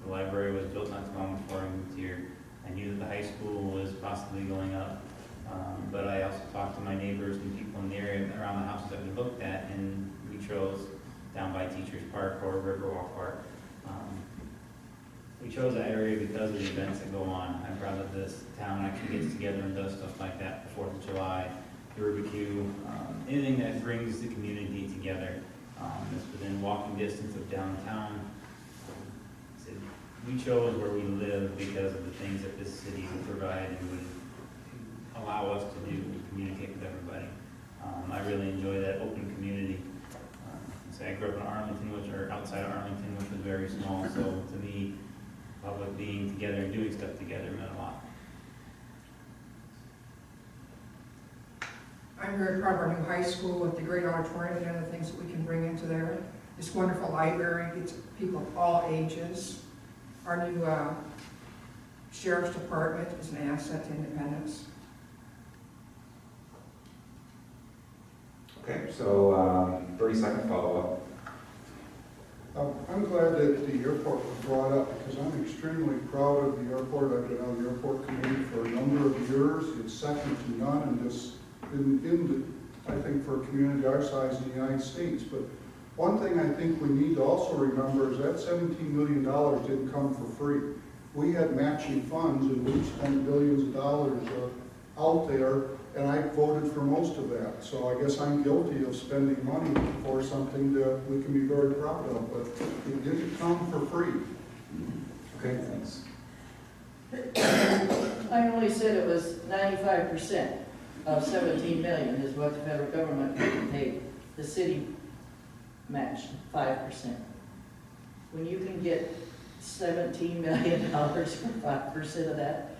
The library was built not too long before I moved here. I knew that the high school was possibly going up, but I also talked to my neighbors and people in the area around the houses that we looked at, and we chose down by Teachers Park or Riverwalk Park. We chose that area because of the events that go on. I'm proud that this town actually gets together and does stuff like that, the 4th of July, the barbecue, anything that brings the community together. It's within walking distance of downtown. We chose where we live because of the things that this city would provide and would allow us to do to communicate with everybody. I really enjoy that open community. I grew up in Arlington, outside of Arlington, which was very small. So to me, public being together and doing stuff together meant a lot. I'm very proud of our new high school with the great auditorium and other things that we can bring into there. This wonderful library gets people of all ages. Our new sheriff's department is an asset to Independence. Okay, so 30-second follow-up. I'm glad that the airport was brought up because I'm extremely proud of the airport. I've been on the airport committee for a number of years. It's second to none in this, I think, for a community our size in the United States. But one thing I think we need to also remember is that $17 million didn't come for free. We had matching funds and we spent billions of dollars out there, and I voted for most of that. So I guess I'm guilty of spending money for something that we can be very proud of, but it didn't come for free. Okay, thanks. I only said it was 95% of 17 million is what the federal government paid the city matched 5%. When you can get $17 million for 5% of that,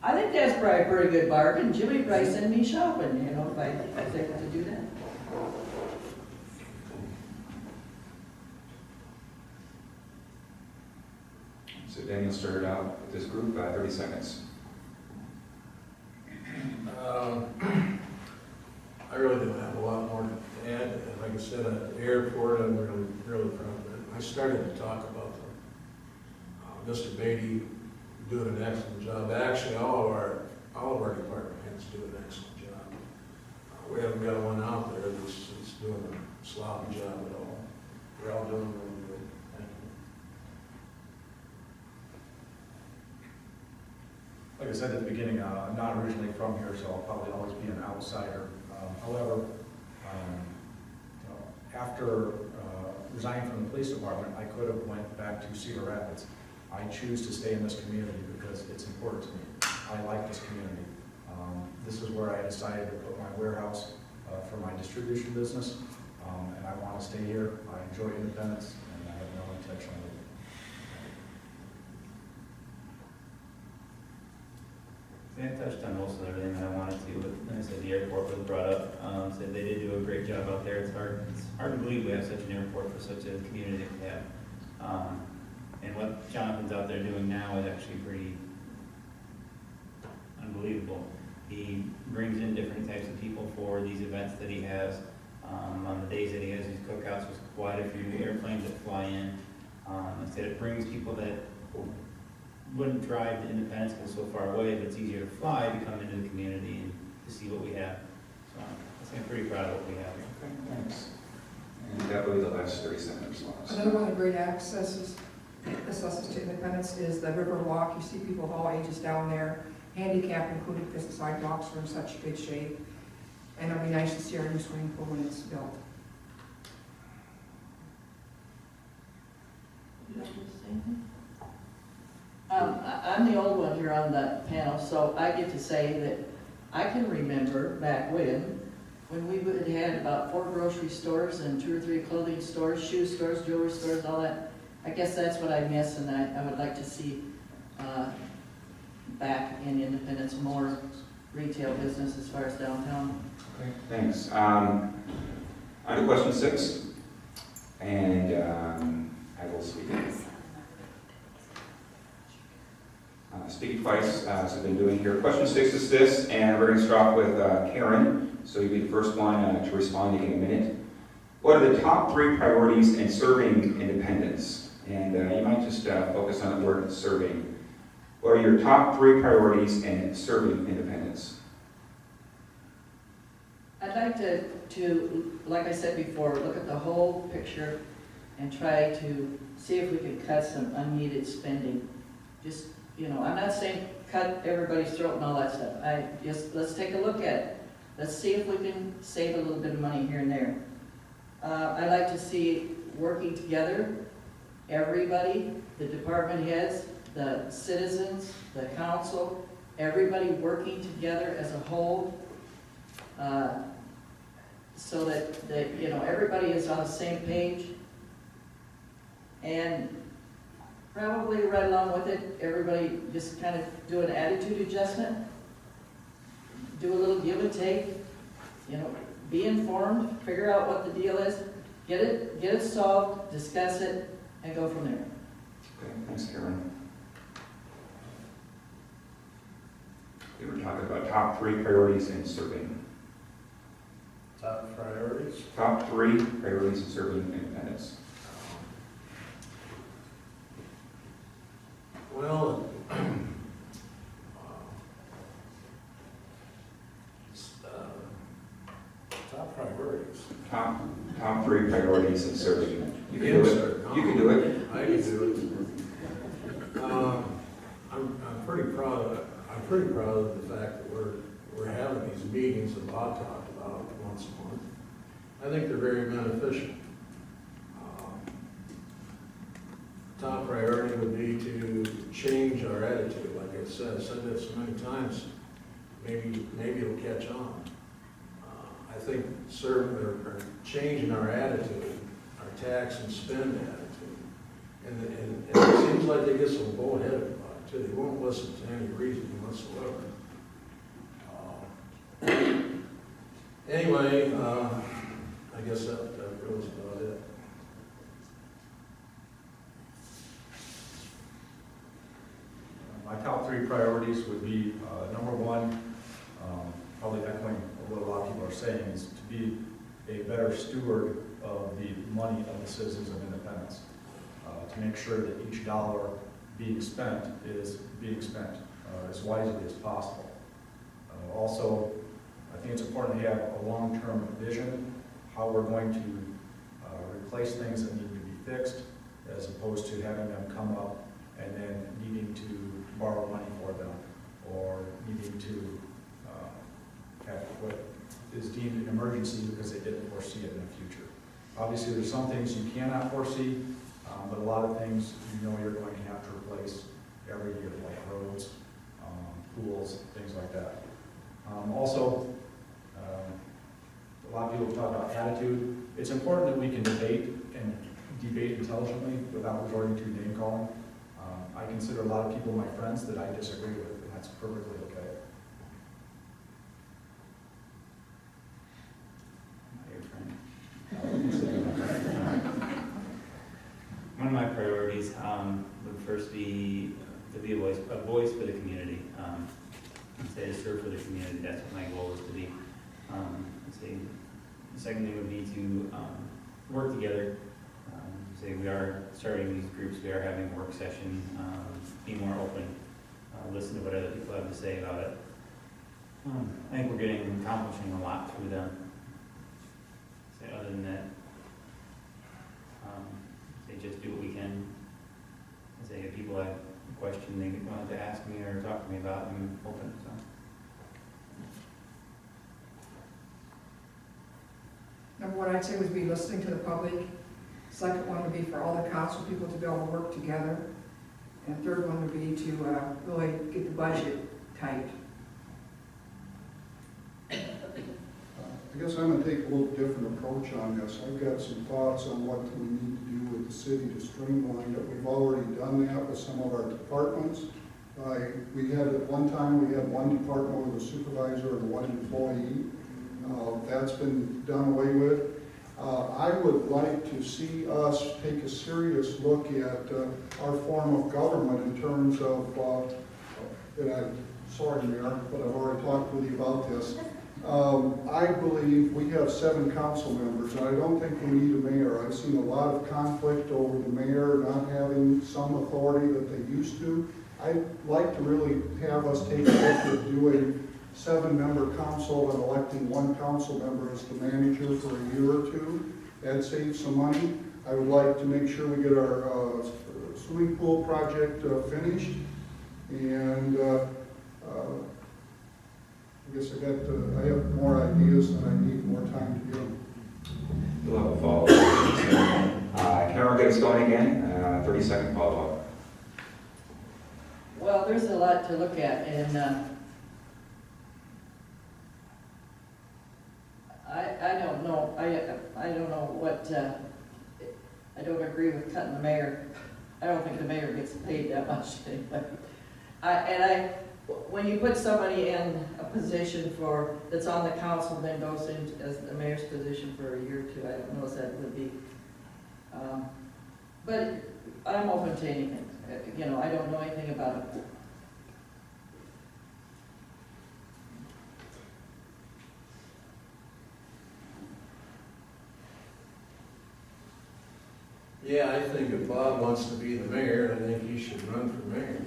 I think that's probably a pretty good bargain. Jimmy probably send me shopping, you know, if I think to do that. So Daniel started out with this group, 30 seconds. I really don't have a lot more to add. Like I said, at the airport, I'm really proud of it. I started to talk about Mr. Beatty doing an excellent job. Actually, all of our department heads do an excellent job. We haven't got one out there that's doing a sloppy job at all. We're all doing really good. Thank you. Like I said at the beginning, I'm not originally from here, so I'll probably always be an outsider. However, you know, after resigning from the police department, I could have went back to Cedar Rapids. I choose to stay in this community because it's important to me. I like this community. This is where I decided to put my warehouse for my distribution business, and I want to stay here. I enjoy independence, and I have no intention of leaving. Dan touched on most of everything that I wanted to, but like I said, the airport was brought up. Said they did do a great job out there. It's hard to believe we have such an airport for such a community that we have. And what Jonathan's out there doing now is actually pretty unbelievable. He brings in different types of people for these events that he has. On the days that he has these cookouts with quite a few airplanes that fly in. Like I said, it brings people that wouldn't drive to Independence because it's so far away, but it's easier to fly to come into the community and to see what we have. So I'm pretty proud of what we have here. Okay, thanks. And that will be the last 30-second response. Another one of the great accesses to Independence is the River Walk. You see people of all ages down there, handicapped included because the sidewalks are in such good shape. And it'll be nice to see our new swimming pool when it's built. I'm the old one here on the panel, so I get to say that I can remember back when we would had about 4 grocery stores and 2 or 3 clothing stores, shoe stores, jewelry stores, all that. I guess that's what I miss, and I would like to see back in Independence more retail business as far as downtown. Okay, thanks. On to question 6, and I will speak. Speak twice, as I've been doing here. Question 6 is this, and we're going to start off with Karen. So you'll be the first one to respond in a minute. What are the top 3 priorities in serving independence? And you might just focus on the word serving. What are your top 3 priorities in serving independence? I'd like to, like I said before, look at the whole picture and try to see if we can cut some unneeded spending. Just, you know, I'm not saying cut everybody's throat and all that stuff. Let's take a look at it. Let's see if we can save a little bit of money here and there. I'd like to see working together, everybody, the department heads, the citizens, the council, everybody working together as a whole, so that you know, everybody is on the same page. And probably right along with it, everybody just kind of do an attitude adjustment, do a little give and take, you know, be informed, figure out what the deal is, get it solved, discuss it, and go from there. Okay, thanks, Karen. We were talking about top 3 priorities in serving. Top priorities? Top 3 priorities in serving independence. Well, top priorities. Top 3 priorities in serving. You can do it. You can do it. I can do it. I'm pretty proud of it. I'm pretty proud of the fact that we're having these meetings that Bob talked about once a month. I think they're very beneficial. Top priority would be to change our attitude. Like I said that so many times, maybe it'll catch on. I I think certain, or changing our attitude, our tax and spend attitude. And it seems like they get some bullheaded about it too. They won't listen to any reasoning whatsoever. Anyway, I guess that was about it. My top 3 priorities would be, number 1, probably echoing what a lot of people are saying, is to be a better steward of the money of the citizens of Independence. To make sure that each dollar being spent is being spent as wisely as possible. Also, I think it's important to have a long-term vision, how we're going to replace things that need to be fixed, as opposed to having them come up and then needing to borrow money for them, or needing to have what is deemed an emergency because they didn't foresee it in the future. Obviously, there's some things you cannot foresee, but a lot of things you know you're going to have to replace every year, like roads, pools, things like that. Also, a lot of people talk about attitude. It's important that we can debate intelligently without resorting to name calling. I consider a lot of people my friends that I disagree with, and that's perfectly okay. I'm not your friend. One of my priorities would first be to be a voice for the community. Say to serve for the community. That's what my goal is to be. The second thing would be to work together. Say we are starting these groups. We are having a work session. Be more open. Listen to what other people have to say about it. I think we're accomplishing a lot through them. Say other than that, just do what we can. Say if people have a question they want to ask me or talk to me about, I'm open. So. Number 1, I'd say, would be listening to the public. Second one would be for all the council people to be able to work together. And third one would be to really get the budget tight. I guess I'm going to take a little different approach on this. I've got some thoughts on what we need to do with the city to streamline it. We've already done that with some of our departments. We had, at one time, we had one department with a supervisor and one employee. That's been done away with. I would like to see us take a serious look at our form of government in terms of, and I'm sorry, Mayor, but I've already talked with you about this. I believe we have 7 council members, and I don't think we need a mayor. I've seen a lot of conflict over the mayor not having some authority that they used to. I'd like to really have us take a look at doing 7-member council and electing 1 council member as the manager for a year or 2. That saves some money. I would like to make sure we get our swimming pool project finished. And I guess I have more ideas than I need more time to give them. We'll have a follow-up. Carol, get us going again. 30-second follow-up. Well, there's a lot to look at, and I don't know. I don't know what. I don't agree with cutting the mayor. I don't think the mayor gets paid that much anyway. When you put somebody in a position that's on the council, then goes in as the mayor's position for a year or 2, I don't know if that would be. But I'm open to anything. I don't know anything about it. Yeah, I think if Bob wants to be the mayor, I think he should run for mayor.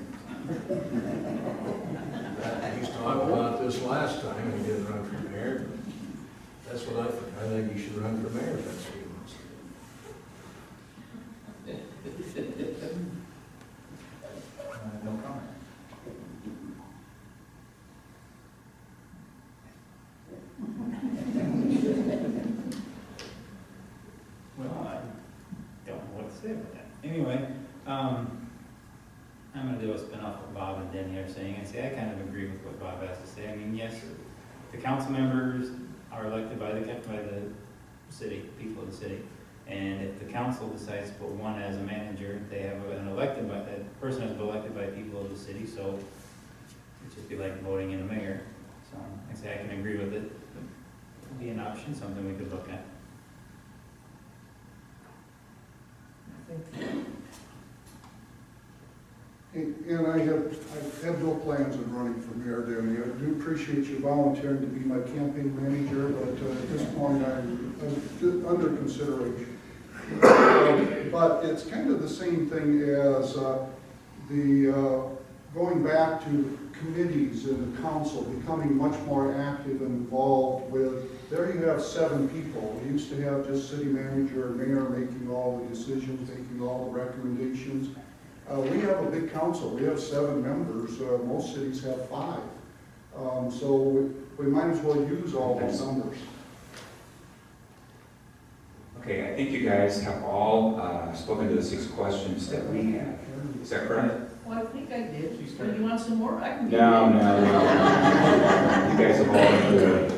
He's talked about this last time, and he didn't run for mayor. That's what I think. I think he should run for mayor if that's what he wants to do. No comment. Well, I don't know what to say about that. Anyway, I'm going to do a spin-off of Bob and Denny are saying. I kind of agree with what Bob has to say. I mean, yes, the council members are elected by the city, people of the city. And if the council decides to put one as a manager, they have that person is elected by people of the city, so it'd just be like voting in a mayor. So I say I can agree with it. It'd be an option, something we could look at. And I have no plans of running for mayor, Danny. I do appreciate you volunteering to be my campaign manager, but at this point, I'm under consideration. But it's kind of the same thing as going back to committees and the council, becoming much more active and involved with, there you have 7 people. We used to have just city manager and mayor making all the decisions, making all the recommendations. We have a big council. We have 7 members. Most cities have 5. So we might as well use all those numbers. Okay, I think you guys have all spoken to the 6 questions that we have. Is that correct? Well, I think I did. Do you want some more? I can. No. You guys have all been good.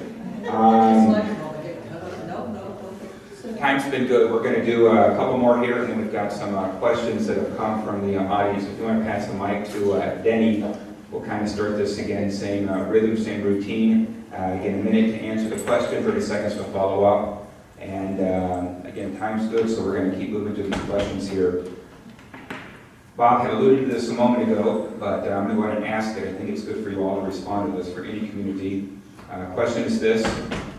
Time's been good. We're going to do a couple more here, and then we've got some questions that have come from the audience. If you want to pass the mic to Denny, we'll kind of start this again, same rhythm, same routine. Again, a minute to answer the question, 30 seconds to follow up. And again, time's good, so we're going to keep moving to these questions here. Bob had alluded to this a moment ago, but I'm going to go ahead and ask it. I think it's good for you all to respond to this for any community. Question is this.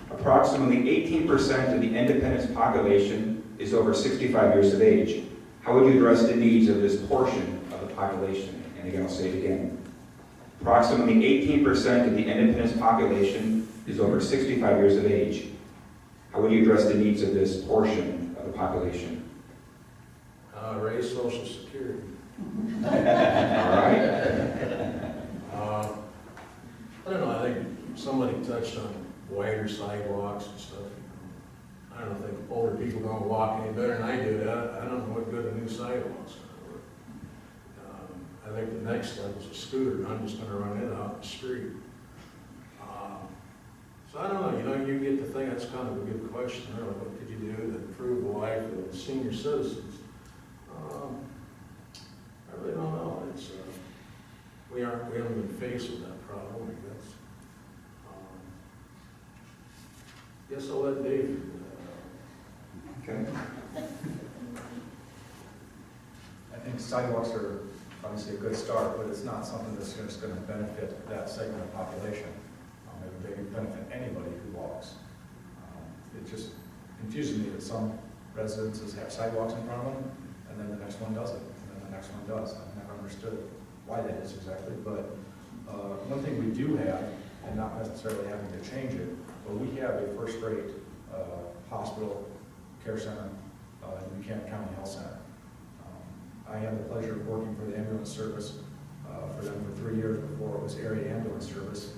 Approximately 18% of the Independence population is over 65 years of age. How would you address the needs of this portion of the population? And again, I'll say it again. Approximately 18% of the Independence population is over 65 years of age. How would you address the needs of this portion of the population? Raise Social Security. All right. I don't know, I think somebody touched on wider sidewalks and stuff. I don't think older people don't walk any better than I do. I don't know what good a new sidewalk's gonna work. I think the next step is a scooter. I'm just gonna run it out the street. So I don't know, you get to think that's kind of a good question, really. What could you do to improve the life of senior citizens? I really don't know. It's we haven't been faced with that problem, I guess. Guess I'll let Dave. Okay. I think sidewalks are obviously a good start, but it's not something that's just going to benefit that segment of population. They can benefit anybody who walks. It just confuses me that some residences have sidewalks in front of them, and then the next one doesn't, and then the next one does. I've never understood why that is exactly, but one thing we do have, and not necessarily having to change it, but we have a first-rate hospital care center in Buchanan County Health Center. I had the pleasure of working for the ambulance service for them for 3 years before it was area ambulance service.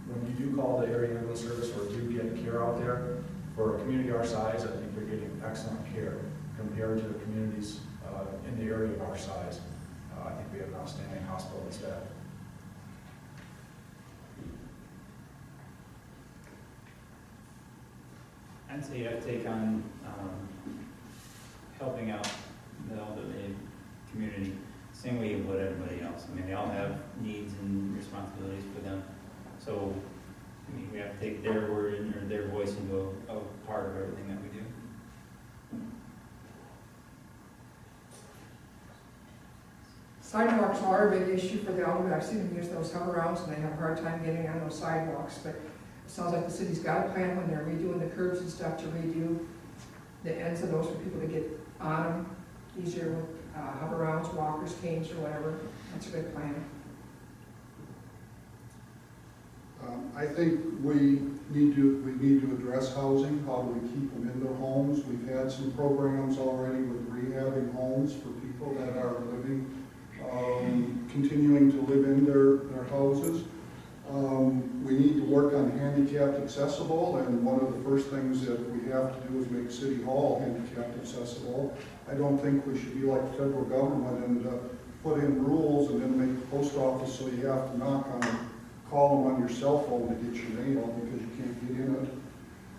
When you do call the area ambulance service or do get care out there, for a community our size, I think you're getting excellent care compared to the communities in the area of our size. I think we have an outstanding hospital and staff. I'd say I'd take on helping out the elderly community, same way you would everybody else. I mean, they all have needs and responsibilities for them. So, I mean, we have to take their word or their voice into a part of everything that we do. Sidewalks are a big issue for the elderly. I've seen them use those hover-rounds, and they have a hard time getting on those sidewalks, but it sounds like the city's got a plan when they're redoing the curbs and stuff to redo the ends of those for people to get on them easier with hover-rounds, walkers, canes, or whatever. That's a good plan. I think we need to address housing. How do we keep them in their homes? We've had some programs already with rehabbing homes for people that are living, continuing to live in their houses. We need to work on handicapped accessible, and one of the first things that we have to do is make City Hall handicapped accessible. I don't think we should be like the federal government and put in rules and then make the post office so you have to knock on call them on your cell phone to get your mail because you can't get in it.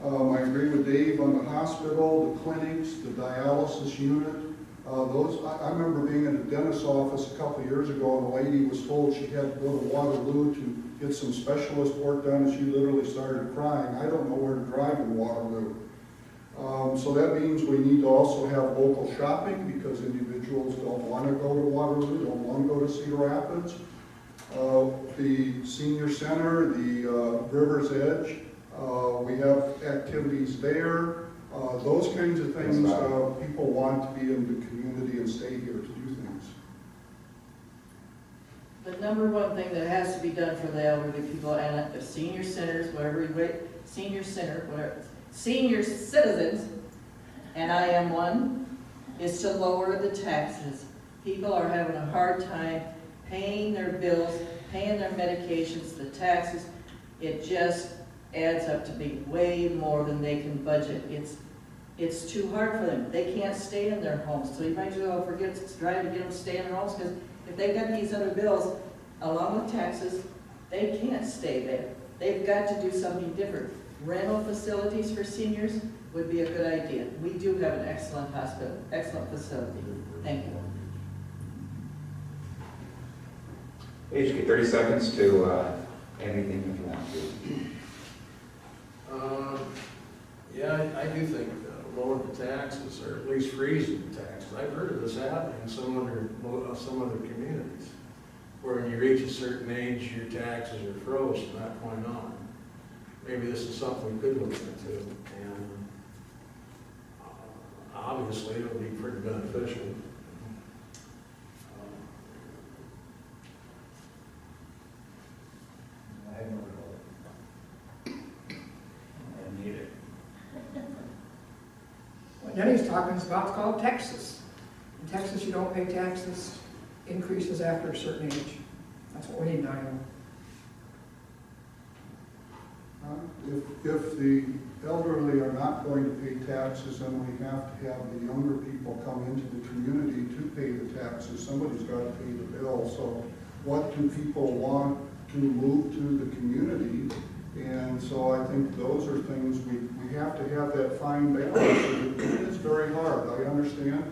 I agree with Dave on the hospital, the clinics, the dialysis unit. I remember being in a dentist's office a couple of years ago, and a lady was told she had to go to Waterloo to get some specialist work done, and she literally started crying. I don't know where to drive in Waterloo. So that means we need to also have local shopping because individuals don't want to go to Waterloo, don't want to go to Cedar Rapids. The senior center, the River's Edge, we have activities there. Those kinds of things, people want to be in the community and stay here to do things. The number one thing that has to be done for the elderly people and the senior centers, senior citizens, and I am one, is to lower the taxes. People are having a hard time paying their bills, paying their medications, the taxes. It just adds up to be way more than they can budget. It's too hard for them. They can't stay in their homes. So you might as well try to get them to stay in their homes, because if they've got these other bills, along with taxes, they can't stay there. They've got to do something different. Rental facilities for seniors would be a good idea. We do have an excellent hospital, excellent facility. Thank you. Paige, you get 30 seconds to anything if you want to. Yeah, I do think lower the taxes, or at least freezing the taxes. I've heard of this happening in some other communities, where when you reach a certain age, your taxes are froze from that point on. Maybe this is something we could look into, and obviously it would be pretty beneficial. I have no Neither. What Denny's talking about is called Texas. In Texas, you don't pay taxes, increases after a certain age. That's what we need in Iowa. If the elderly are not going to pay taxes, then we have to have the younger people come into the community to pay the taxes. Somebody's got to pay the bill. So what do people want to move to the community? And so I think those are things we have to have that fine balance. It is very hard. I understand.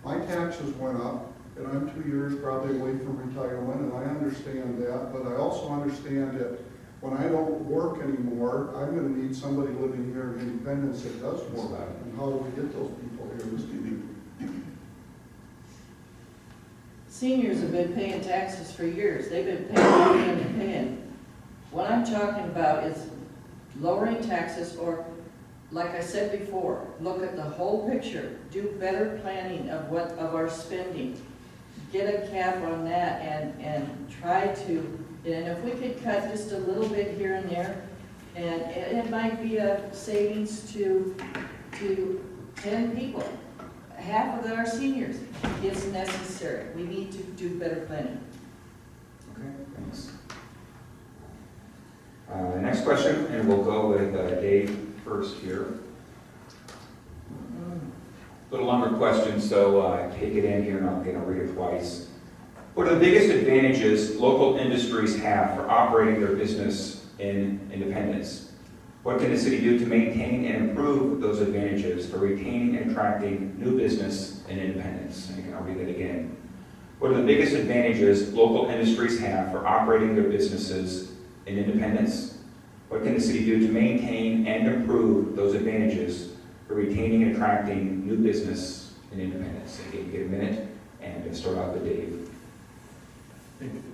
My taxes went up, and I'm 2 years probably away from retirement, and I understand that. But I also understand that when I don't work anymore, I'm going to need somebody living here in Independence that does work. And how do we get those people here, Mr. Dean? Seniors have been paying taxes for years. They've been paying and paying. What I'm talking about is lowering taxes, or, like I said before, look at the whole picture. Do better planning of our spending. Get a cap on that and try to. And if we could cut just a little bit here and there, and it might be a savings to 10 people. Half of our seniors. It's necessary. We need to do better planning. Okay, thanks. Next question, and we'll go with Dave first here. A little longer question, so take it in here and I'll read it twice. What are the biggest advantages local industries have for operating their business in Independence? What can the city do to maintain and improve those advantages for retaining and attracting new business in Independence? And I'll read that again. What are the biggest advantages local industries have for operating their businesses in Independence? What can the city do to maintain and improve those advantages for retaining and attracting new business in Independence? Again, get a minute and start out with Dave. I think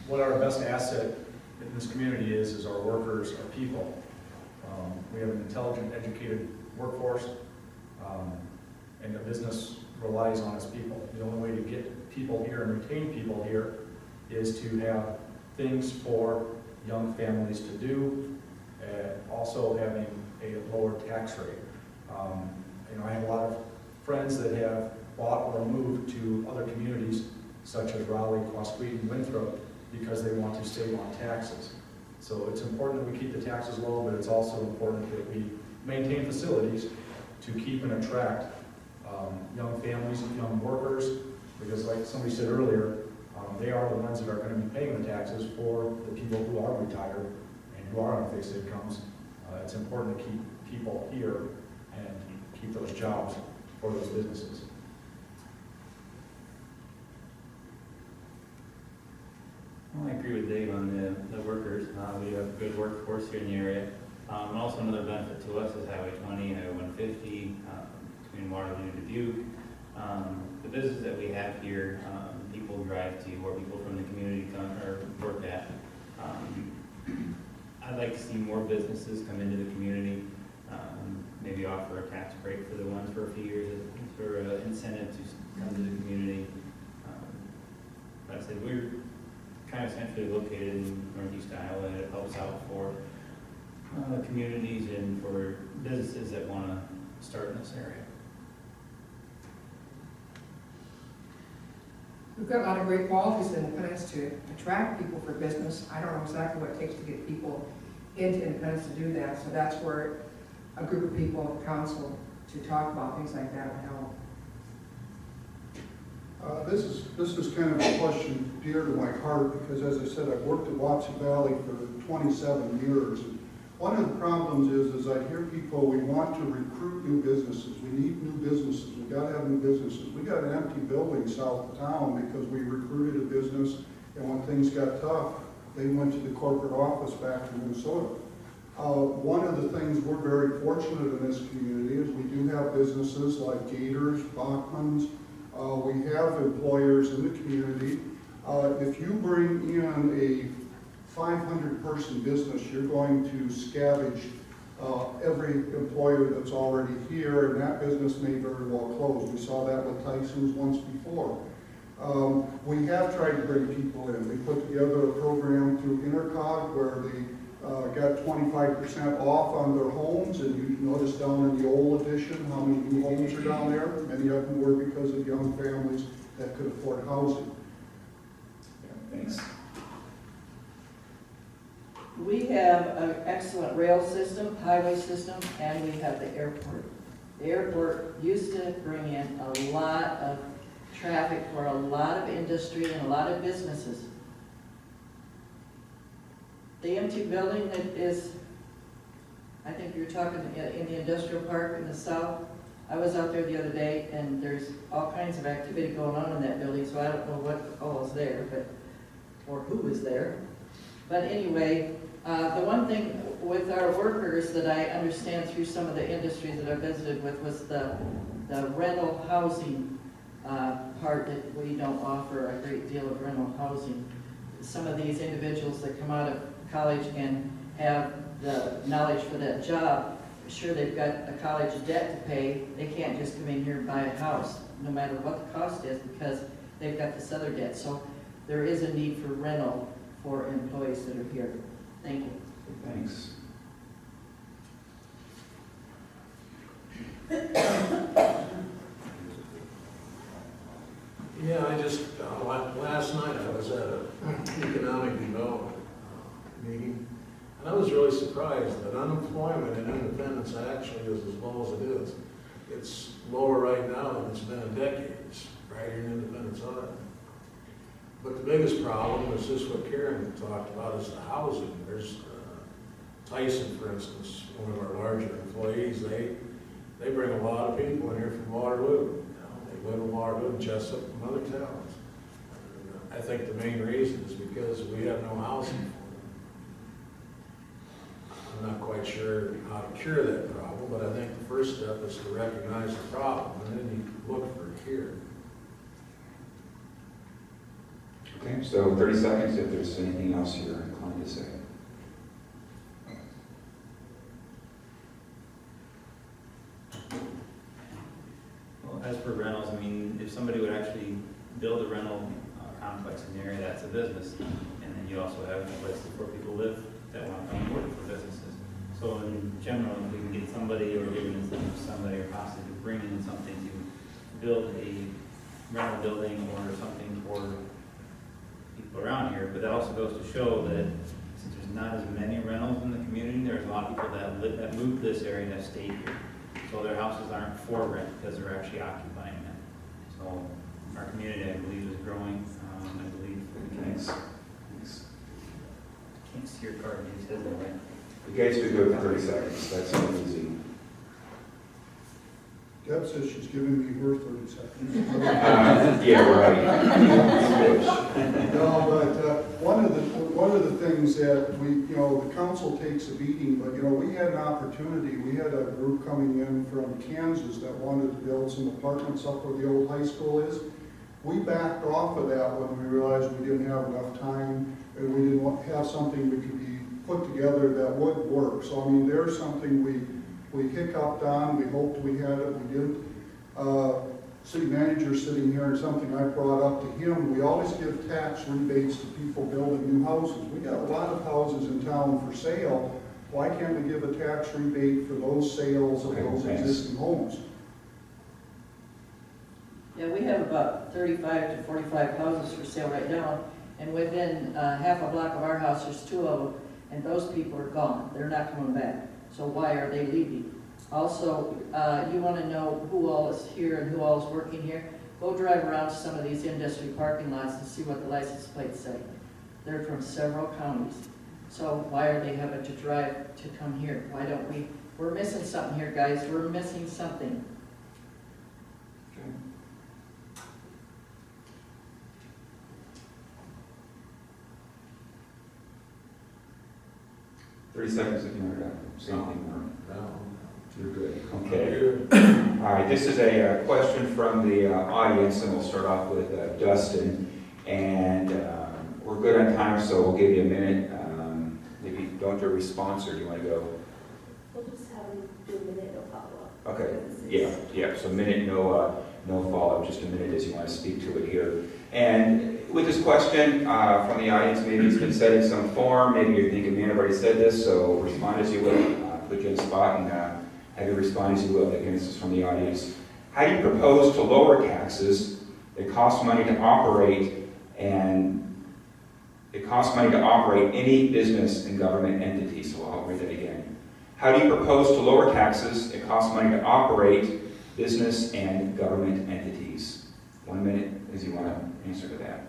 what our best asset in this community is our workers, our people. We have an intelligent, educated workforce, and the business relies on its people. The only way to get people here and retain people here is to have things for young families to do, also having a lower tax rate. I have a lot of friends that have bought or moved to other communities such as Raleigh, Quasqueton, and Winthrop because they want to save on taxes. So it's important that we keep the taxes low, but it's also important that we maintain facilities to keep and attract young families, young workers, because like somebody said earlier, They are the ones that are going to be paying the taxes for the people who are retired and who are on fixed incomes. It's important to keep people here and keep those jobs for those businesses. Well, I agree with Dave on the workers. We have a good workforce here in the area. Also another benefit to us is Highway 20, Highway 150, between Waterloo and Dubuque. The businesses that we have here, people drive to, or people from the community come or work at. I'd like to see more businesses come into the community, maybe offer a tax break for the ones for a few years for an incentive to come to the community. Like I said, we're kind of centrally located in Northeast Iowa, and it helps out for communities and for businesses that want to start in this area. We've got a lot of great qualities in Independence to attract people for business. I don't know exactly what it takes to get people into Independence to do that, so that's where a group of people at the council to talk about things like that would help. This is kind of a question dear to my heart because, as I said, I've worked at Wapsie Valley for 27 years. And one of the problems is I hear people, we want to recruit new businesses. We need new businesses. We got to have new businesses. We got an empty building south of town because we recruited a business, and when things got tough, they went to the corporate office back in Minnesota. One of the things we're very fortunate in this community is we do have businesses like Gators, Bachman's. We have employers in the community. If you bring in a 500-person business, you're going to scavenge every employer that's already here, and that business may very well close. We saw that with Tyson's once before. We have tried to bring people in. We put together a program through Intercog where they got 25% off on their homes, and you notice down in the old edition how many new homes are down there. Many of them were because of young families that could afford housing. Thanks. We have an excellent rail system, highway system, and we have the airport. The airport used to bring in a lot of traffic for a lot of industry and a lot of businesses. The empty building that is, I think you're talking in the industrial park in the south. I was out there the other day, and there's all kinds of activity going on in that building, so I don't know what all is there, or who is there. But anyway, the one thing with our workers that I understand through some of the industries that I visited with was the rental housing part, that we don't offer a great deal of rental housing. Some of these individuals that come out of college and have the knowledge for that job, sure, they've got a college debt to pay. They can't just come in here and buy a house, no matter what the cost is, because they've got this other debt. So there is a need for rental for employees that are here. Thank you. Thanks. Yeah, I just, last night I was at an economic development meeting, and I was really surprised that unemployment in Independence actually is as low as it is. It's lower right now than it's been in decades, right here in Independence, Iowa. But the biggest problem is just what Karen talked about, is the housing. There's Tyson, for instance, one of our larger employees. They bring a lot of people in here from Waterloo. They live in Waterloo, Jessup, and other towns. And I think the main reason is because we have no housing for them. I'm not quite sure how to cure that problem, but I think the first step is to recognize the problem, and then you look for a cure. Okay, so 30 seconds if there's anything else you're inclined to say. Well, as for rentals, I mean, if somebody would actually build a rental complex in the area, that's a business. And then you also have places where people live that want to come work for businesses. So in general, if we can get somebody or give an incentive to somebody or possibly bring in something to build a rental building or something for people around here, but that also goes to show that since there's not as many rentals in the community, there's a lot of people that moved to this area and have stayed here. So their houses aren't for rent because they're actually occupying them. So our community, I believe, is growing. I believe. Thanks. Thanks. Can't see your card, you said that, right? You guys could go for 30 seconds, that's so easy. Deb says she's giving me her 30 seconds. Yeah, right. No, but one of the things that we, the council takes a beating, but, we had an opportunity. We had a group coming in from Kansas that wanted to build some apartments up where the old high school is. We backed off of that when we realized we didn't have enough time and we didn't have something that could be put together that would work. So, I mean, there's something we hiccuped on, we hoped we had it, we didn't. City manager sitting here, and something I brought up to him, we always give tax rebates to people building new houses. We got a lot of houses in town for sale. Why can't we give a tax rebate for those sales of those existing homes? Yeah, we have about 35 to 45 houses for sale right now, and within half a block of our house, there's 2 of them, and those people are gone. They're not coming back. So why are they leaving? Also, you want to know who all is here and who all is working here? Go drive around some of these industry parking lots and see what the license plates say. They're from several counties. So why are they having to drive to come here? Why don't we? We're missing something here, guys. We're missing something. Okay. Thirty seconds if you want to say anything more. No. You're good. Okay. Good. All right, this is a question from the audience, and we'll start off with Dustin. And we're good on time, so we'll give you a minute. Maybe don't do a response, or do you want to go? We'll just have them do a minute, no follow-up. Okay. Yeah. So a minute, no follow-up, just a minute as you want to speak to it here. And with this question from the audience, maybe it's been said in some form. Maybe you're thinking, man, I've already said this, so respond as you will. Put you on the spot and have you respond as you will. Again, this is from the audience. How do you propose to lower taxes that cost money to operate any business and government entity? So I'll read that again. How do you propose to lower taxes that cost money to operate business and government entities? 1 minute as you want to answer to that.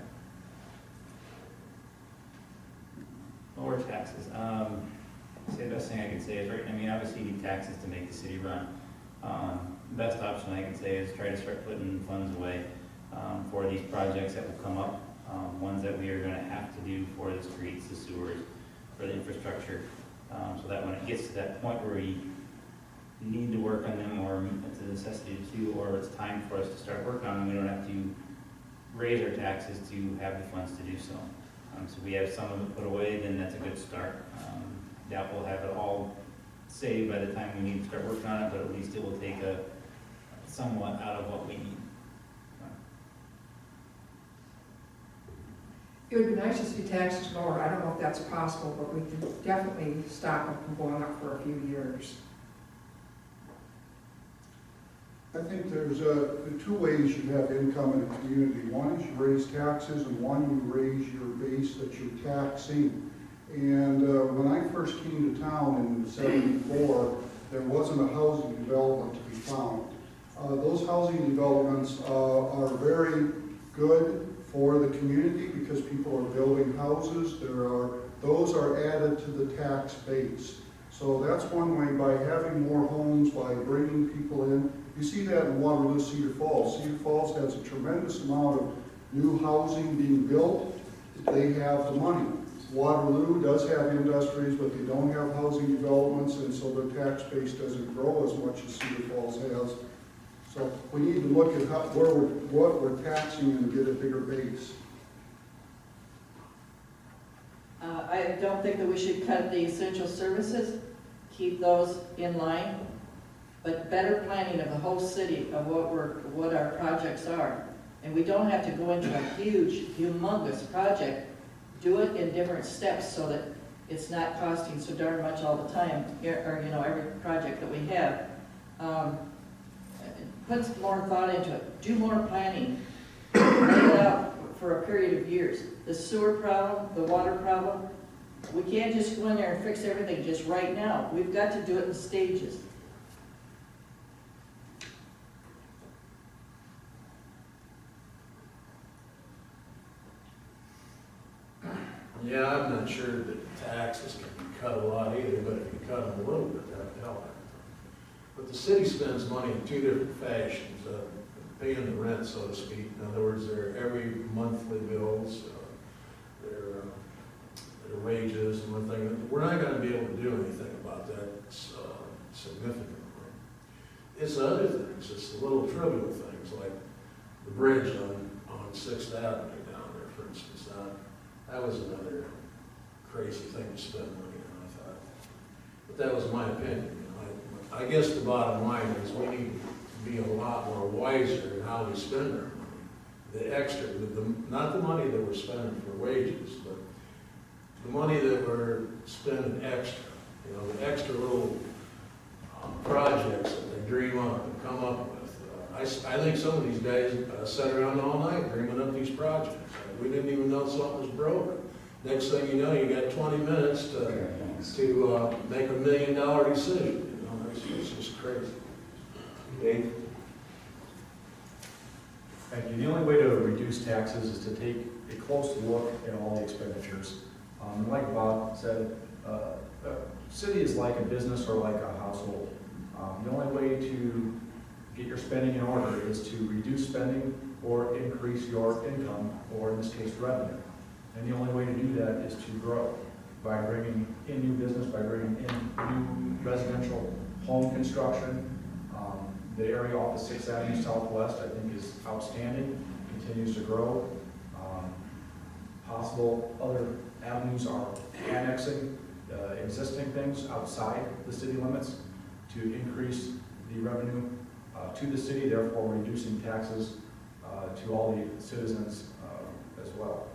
Lower taxes. Say the best thing I can say is, right, I mean, obviously you need taxes to make the city run. Best option I can say is try to start putting funds away for these projects that will come up, ones that we are going to have to do for the streets, the sewers, for the infrastructure, so that when it gets to that point where we need to work on them, or it's a necessity to, or it's time for us to start working on them, we don't have to raise our taxes to have the funds to do so. So we have some of it put away, then that's a good start. Doubt we'll have it all saved by the time we need to start working on it, but at least it will take somewhat out of what we need. It would be nice to see taxes lower. I don't know if that's possible, but we can definitely stop them from going up for a few years. I think there's 2 ways you have income in a community. One is you raise taxes, and one you raise your base that you're taxing. And when I first came to town in '74, there wasn't a housing development to be found. Those housing developments are very good for the community because people are building houses. Those are added to the tax base. So that's one way, by having more homes, by bringing people in. You see that in Waterloo, Cedar Falls. Cedar Falls has a tremendous amount of new housing being built. They have the money. Waterloo does have industries, but they don't have housing developments, and so their tax base doesn't grow as much as Cedar Falls has. So we need to look at what we're taxing and get a bigger base. I don't think that we should cut the essential services, keep those in line, but better planning of the whole city of what our projects are. And we don't have to go into a huge, humongous project. Do it in different steps so that it's not costing so darn much all the time, or every project that we have. Put more thought into it. Do more planning. Lay it out for a period of years. The sewer problem, the water problem, we can't just go in there and fix everything just right now. We've got to do it in stages. Yeah, I'm not sure that taxes can be cut a lot either, but if you cut them a little bit, that'd help. But the city spends money in two different fashions, paying the rent, so to speak. In other words, their every monthly bills, their wages and one thing. We're not gonna be able to do anything about that significantly. It's other things, it's the little trivial things, like the bridge on Sixth Avenue down there, for instance. That was another crazy thing to spend money on, I thought. But that was my opinion. I guess the bottom line is we need to be a lot more wiser in how we spend our money. The extra, not the money that we're spending for wages, but the money that we're spending extra. You know, the extra little projects that they dream up and come up with. I think some of these guys sat around all night dreaming up these projects. We didn't even know something was broken. Next thing you know, you got 20 minutes to make $1 million decision. You know, it's just crazy. Dave? Thank you. The only way to reduce taxes is to take a close look at all the expenditures. Like Bob said, a city is like a business or like a household. The only way to get your spending in order is to reduce spending or increase your income, or in this case, revenue. And the only way to do that is to grow by bringing in new business, by bringing in new residential home construction. The area off of 6th Avenue Southwest, I think, is outstanding, continues to grow. Possible other avenues are annexing existing things outside the city limits to increase the revenue to the city, therefore reducing taxes to all the citizens as well.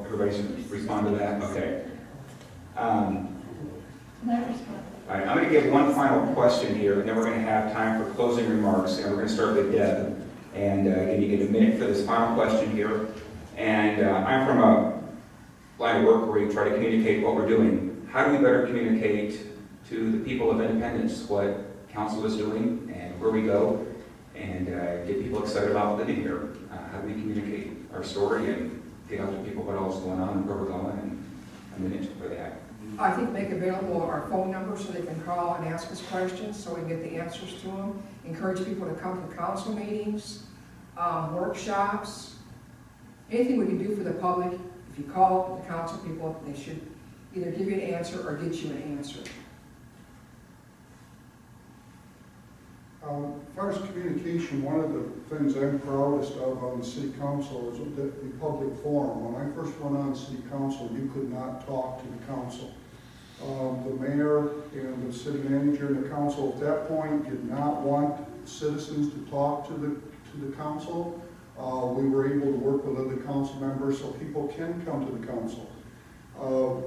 Everybody should respond to that? Okay. Can I respond? All right, I'm going to give one final question here, and then we're going to have time for closing remarks, and we're going to start with Deb. And again, you get a minute for this final question here. And I'm from a line of work where we try to communicate what we're doing. How do we better communicate to the people of Independence what council is doing and where we go, and get people excited about living here? How do we communicate our story and get out to people what else is going on and where we're going, and a minute for that. I think make available our phone number so they can call and ask us questions so we can get the answers to them. Encourage people to come to council meetings, workshops, anything we can do for the public. If you call the council people, they should either give you an answer or get you an answer. As far as communication, one of the things I'm proudest of on the city council is the public forum. When I first went on city council, you could not talk to the council. The mayor and the city manager and the council at that point did not want citizens to talk to the council. We were able to work with other council members so people can come to the council.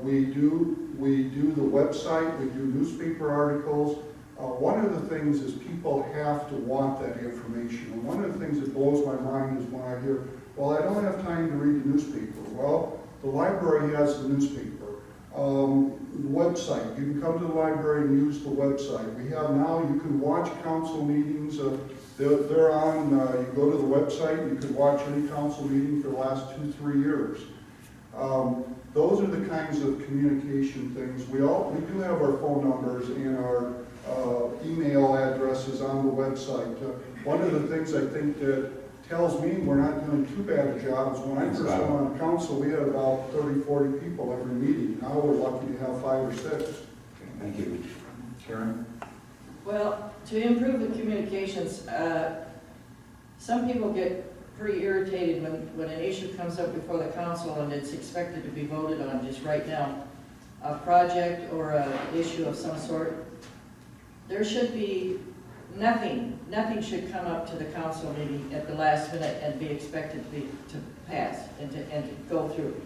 We do the website, we do newspaper articles. One of the things is people have to want that information. And one of the things that blows my mind is when I hear, well, I don't have time to read the newspaper. Well, the library has the newspaper. The website, you can come to the library and use the website. We have now, you can watch council meetings. They're on, you go to the website, you can watch any council meeting for the last 2-3 years. Those are the kinds of communication things. We do have our phone numbers and our email addresses on the website. One of the things I think that tells me we're not doing too bad a job is when I first went on council, we had about 30-40 people every meeting. Now we're lucky to have 5 or 6. Okay, thank you. Karen? Well, to improve the communications, some people get pretty irritated when an issue comes up before the council and it's expected to be voted on just right now. A project or an issue of some sort. There should be nothing should come up to the council meeting at the last minute and be expected to pass and to go through.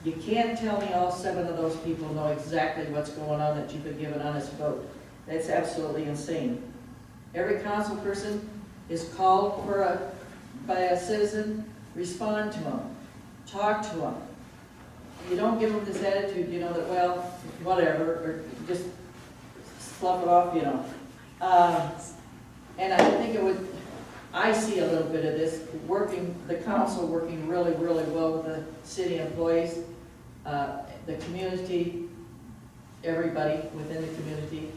You can't tell me all 7 of those people know exactly what's going on, that you've been given an honest vote. That's absolutely insane. Every council person is called by a citizen, respond to them, talk to them. You don't give them this attitude, you know, that, well, whatever, or just slough it off, you know. And I think it would, I see a little bit of this, the council working really, really well with the city employees, the community, everybody within the community.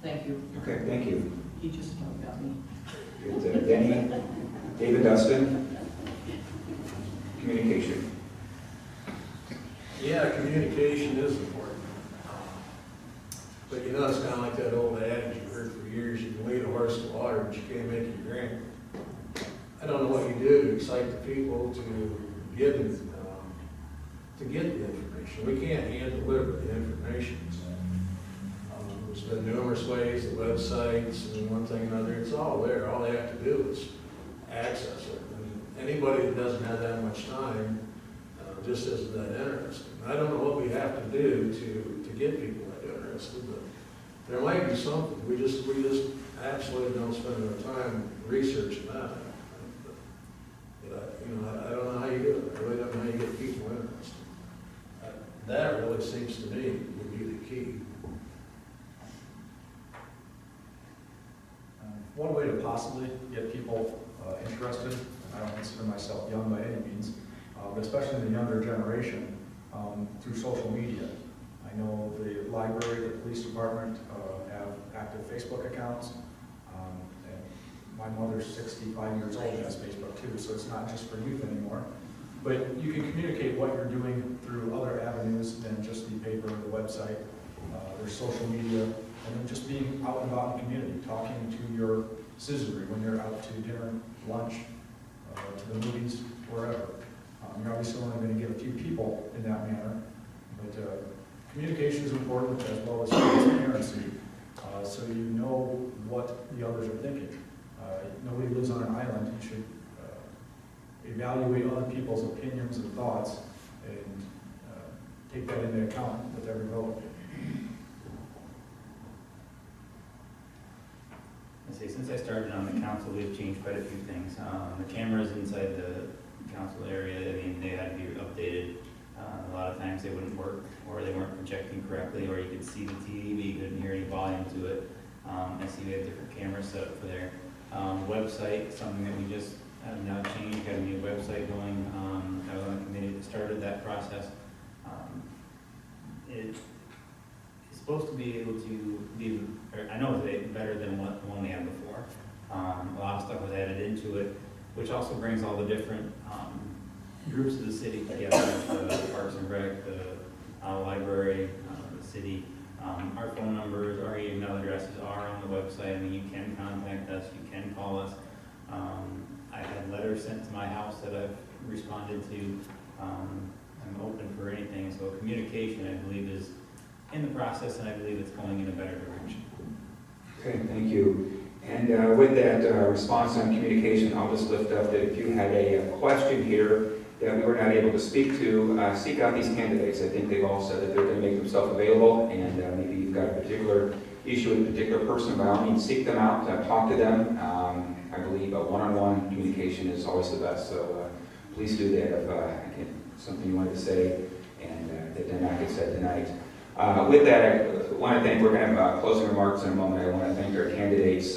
Thank you. Okay, thank you. He just got me. Good, Danny, David, Dustin, communication. Yeah, communication is important. But you know, it's kind of like that old adage you've heard for years, you can lead a horse to water, but you can't make it drink. I don't know what you do to excite the people to get the information. We can't hand deliver the information. There's been numerous ways, the websites and one thing and another, it's all there. All they have to do is access it. And anybody that doesn't have that much time just isn't that interested. I don't know what we have to do to get people that interested, but there might be something. We just absolutely don't spend our time researching that. But, I don't know how you do it. I really don't know how you get people interested. That really seems to me would be the key. One way to possibly get people interested, I don't consider myself young by any means, but especially in the younger generation, through social media. I know the library, the police department have active Facebook accounts. And my mother's 65 years old and has Facebook too, so it's not just for youth anymore. But you can communicate what you're doing through other avenues than just the paper or the website. There's social media, and then just being out and about in the community, talking to your citizenry when you're out to dinner, lunch, to the movies, wherever. You're obviously only going to get a few people in that manner, but communication is important as well as transparency, so you know what the others are thinking. Nobody lives on an island. You should evaluate other people's opinions and thoughts and take that into account with every vote. Since I started on the council, we've changed quite a few things. The cameras inside the council area, they had to be updated. A lot of times they wouldn't work, or they weren't projecting correctly, or you could see the TV, but you couldn't hear any volume to it. I see we have different cameras set up for there. Website, something that we just have now changed, got a new website going. I was on a committee that started that process. It's supposed to be able to be, I know it's better than what the one we had before. A lot of stuff was added into it, which also brings all the different groups of the city together, the Parks and Rec, the library, the city. Our phone numbers, our email addresses are on the website. You can contact us, you can call us. I had letters sent to my house that I've responded to. I'm open for anything, so communication, I believe, is in the process, and I believe it's going in a better direction. Okay, thank you. And with that response on communication, I'll just lift up that if you had a question here that we were not able to speak to, seek out these candidates. I think they've all said that they're going to make themselves available, and maybe you've got a particular issue with a particular person, by all means, seek them out, talk to them. I believe a one-on-one communication is always the best, so please do that if something you wanted to say and that did not get said tonight. With that, I want to thank, we're going to have closing remarks in a moment. I want to thank our candidates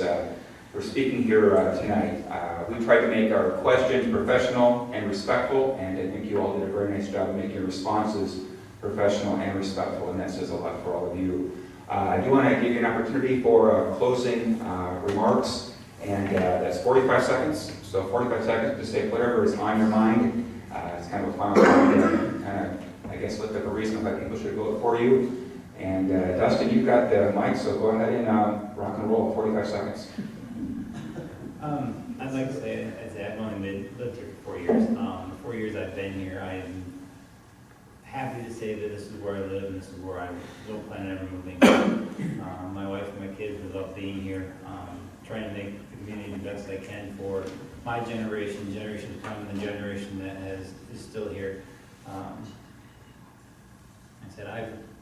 for speaking here tonight. We tried to make our questions professional and respectful, and I think you all did a very nice job of making your responses professional and respectful, and that says a lot for all of you. I do want to give you an opportunity for closing remarks, and that's 45 seconds. So 45 seconds to say whatever is on your mind. It's kind of a final round, kind of, I guess, lift up a reason why people should vote for you. And Dustin, you've got the mic, so go ahead and rock and roll. 45 seconds. I'd like to say, I've only lived here for 4 years. The 4 years I've been here, I am happy to say that this is where I live and this is where I don't plan on ever moving. My wife and my kids would love being here. Trying to make the community the best I can for my generation, generation to come, and the generation that is still here. I said,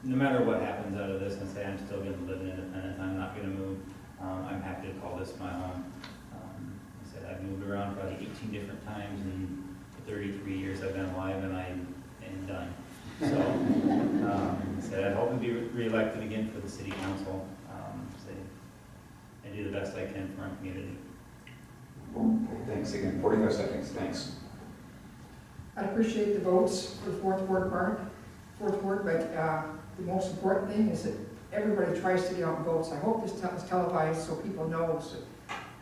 no matter what happens out of this, I say I'm still going to live in Independence. I'm not going to move. I'm happy to call this my home. I said I've moved around probably 18 different times in the 33 years I've been alive, and I am done. So, said I hope to be reelected again for the city council. I do the best I can for our community. Thanks again, 45 seconds, thanks. I appreciate the votes for the fourth ward, but the most important thing is that everybody tries to get out and vote. So I hope this is televised so people know it's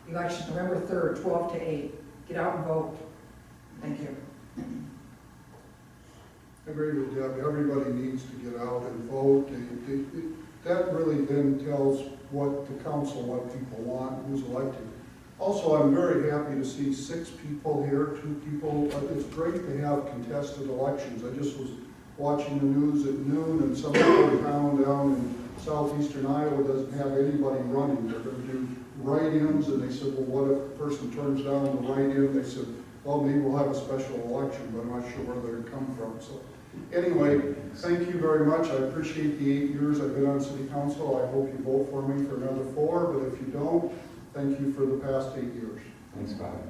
election November 3rd, 12 to 8. Get out and vote. Thank you. I agree with Deb. Everybody needs to get out and vote. That really then tells what the council, what people want, who's elected. Also, I'm very happy to see 6 people here, 2 people. It's great to have contested elections. I just was watching the news at noon, and some town down in southeastern Iowa doesn't have anybody running. They're going to do write-ins, and they said, well, what if the person turns down the write-in? They said, well, maybe we'll have a special election, but I'm not sure where they're going to come from. So anyway, thank you very much. I appreciate the 8 years I've been on city council. I hope you vote for me for another 4, but if you don't, thank you for the past 8 years. Thanks, Bob.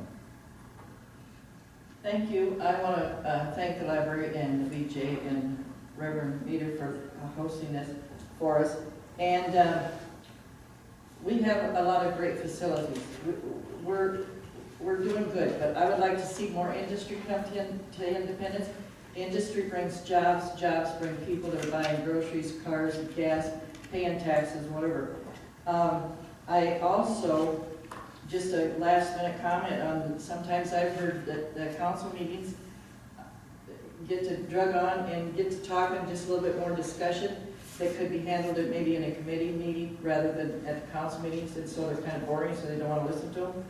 Thank you. I want to thank the library and the VJ and Reverend Meter for hosting this for us. And we have a lot of great facilities. We're doing good, but I would like to see more industry come to Independence. Industry brings jobs, jobs bring people that are buying groceries, cars, gas, paying taxes, whatever. I also, just a last minute comment on, sometimes I've heard that the council meetings get to drug on and get to talking, just a little bit more discussion that could be handled at maybe in a committee meeting rather than at the council meetings, and so they're kind of boring, so they don't want to listen to them.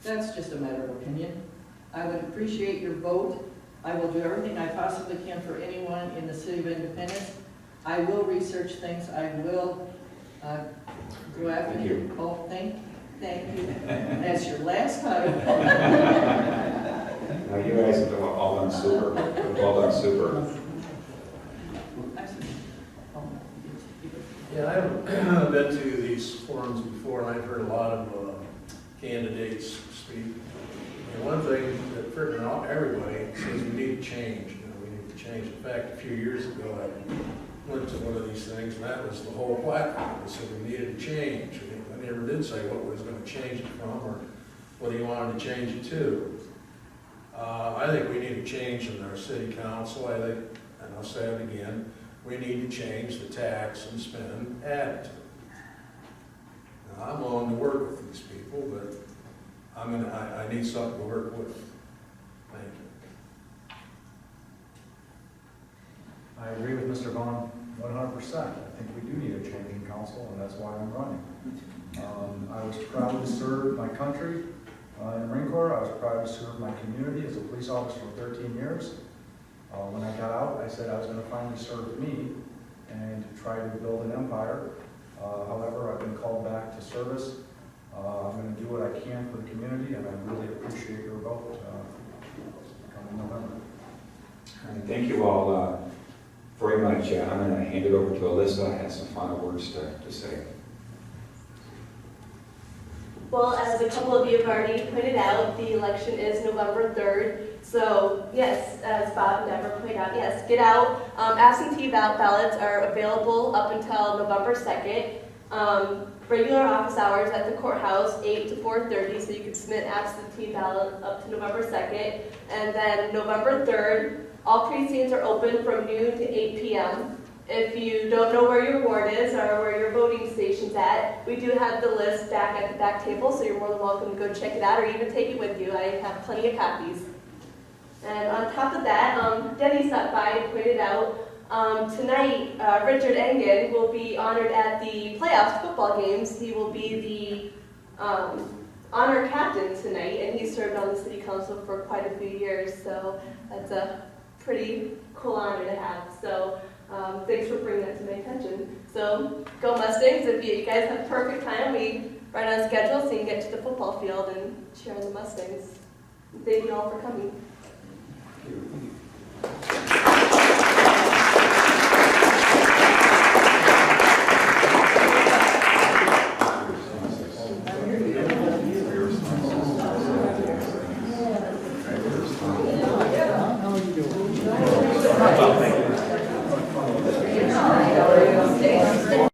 That's just a matter of opinion. I would appreciate your vote. I will do everything I possibly can for anyone in the city of Independence. I will research things. I will go after Thank you. Oh, thank you. That's your last time. No, you guys have all done super. Well done, super. Yeah, I've been to these forums before, and I've heard a lot of candidates speak. And one thing that freaking out everybody says we need to change. We need to change. In fact, a few years ago, I went to one of these things, and that was the whole platform. They said we needed to change. I never did say what was going to change it from or what he wanted to change it to. I think we need to change in our city council. I think, and I'll say it again, we need to change the tax and spend attitude. Now, I'm willing to work with these people, but I need something to work with. Thank you. I agree with Mr. Vaughn 100%. I think we do need a change in council, and that's why I'm running. I was proud to serve my country in the Marine Corps. I was proud to serve my community as a police officer for 13 years. When I got out, I said I was going to finally serve me and try to build an empire. However, I've been called back to service. I'm going to do what I can for the community, and I really appreciate your vote coming November. All right, thank you all very much. I'm going to hand it over to Alyssa. I have some final words to say. Well, as a couple of you have already pointed out, the election is November 3rd. So yes, as Bob and Deborah pointed out, yes, get out. Absentee ballots are available up until November 2nd. Regular office hours at the courthouse, 8 to 4:30, so you can submit absentee ballot up to November 2nd. And then November 3rd, all precincts are open from noon to 8 p.m. If you don't know where your ward is or where your voting station's at, we do have the list back at the back table, so you're more than welcome to go check it out or even take it with you. I have plenty of copies. And on top of that, Denny stopped by and pointed out, tonight Richard Engen will be honored at the playoffs football games. He will be the honor captain tonight, and he served on the city council for quite a few years, so that's a pretty cool honor to have. So thanks for bringing that to my attention. So go Mustangs. If you guys have perfect time, we right on schedule so you can get to the football field and cheer on the Mustangs. Thank you all for coming. Thank you.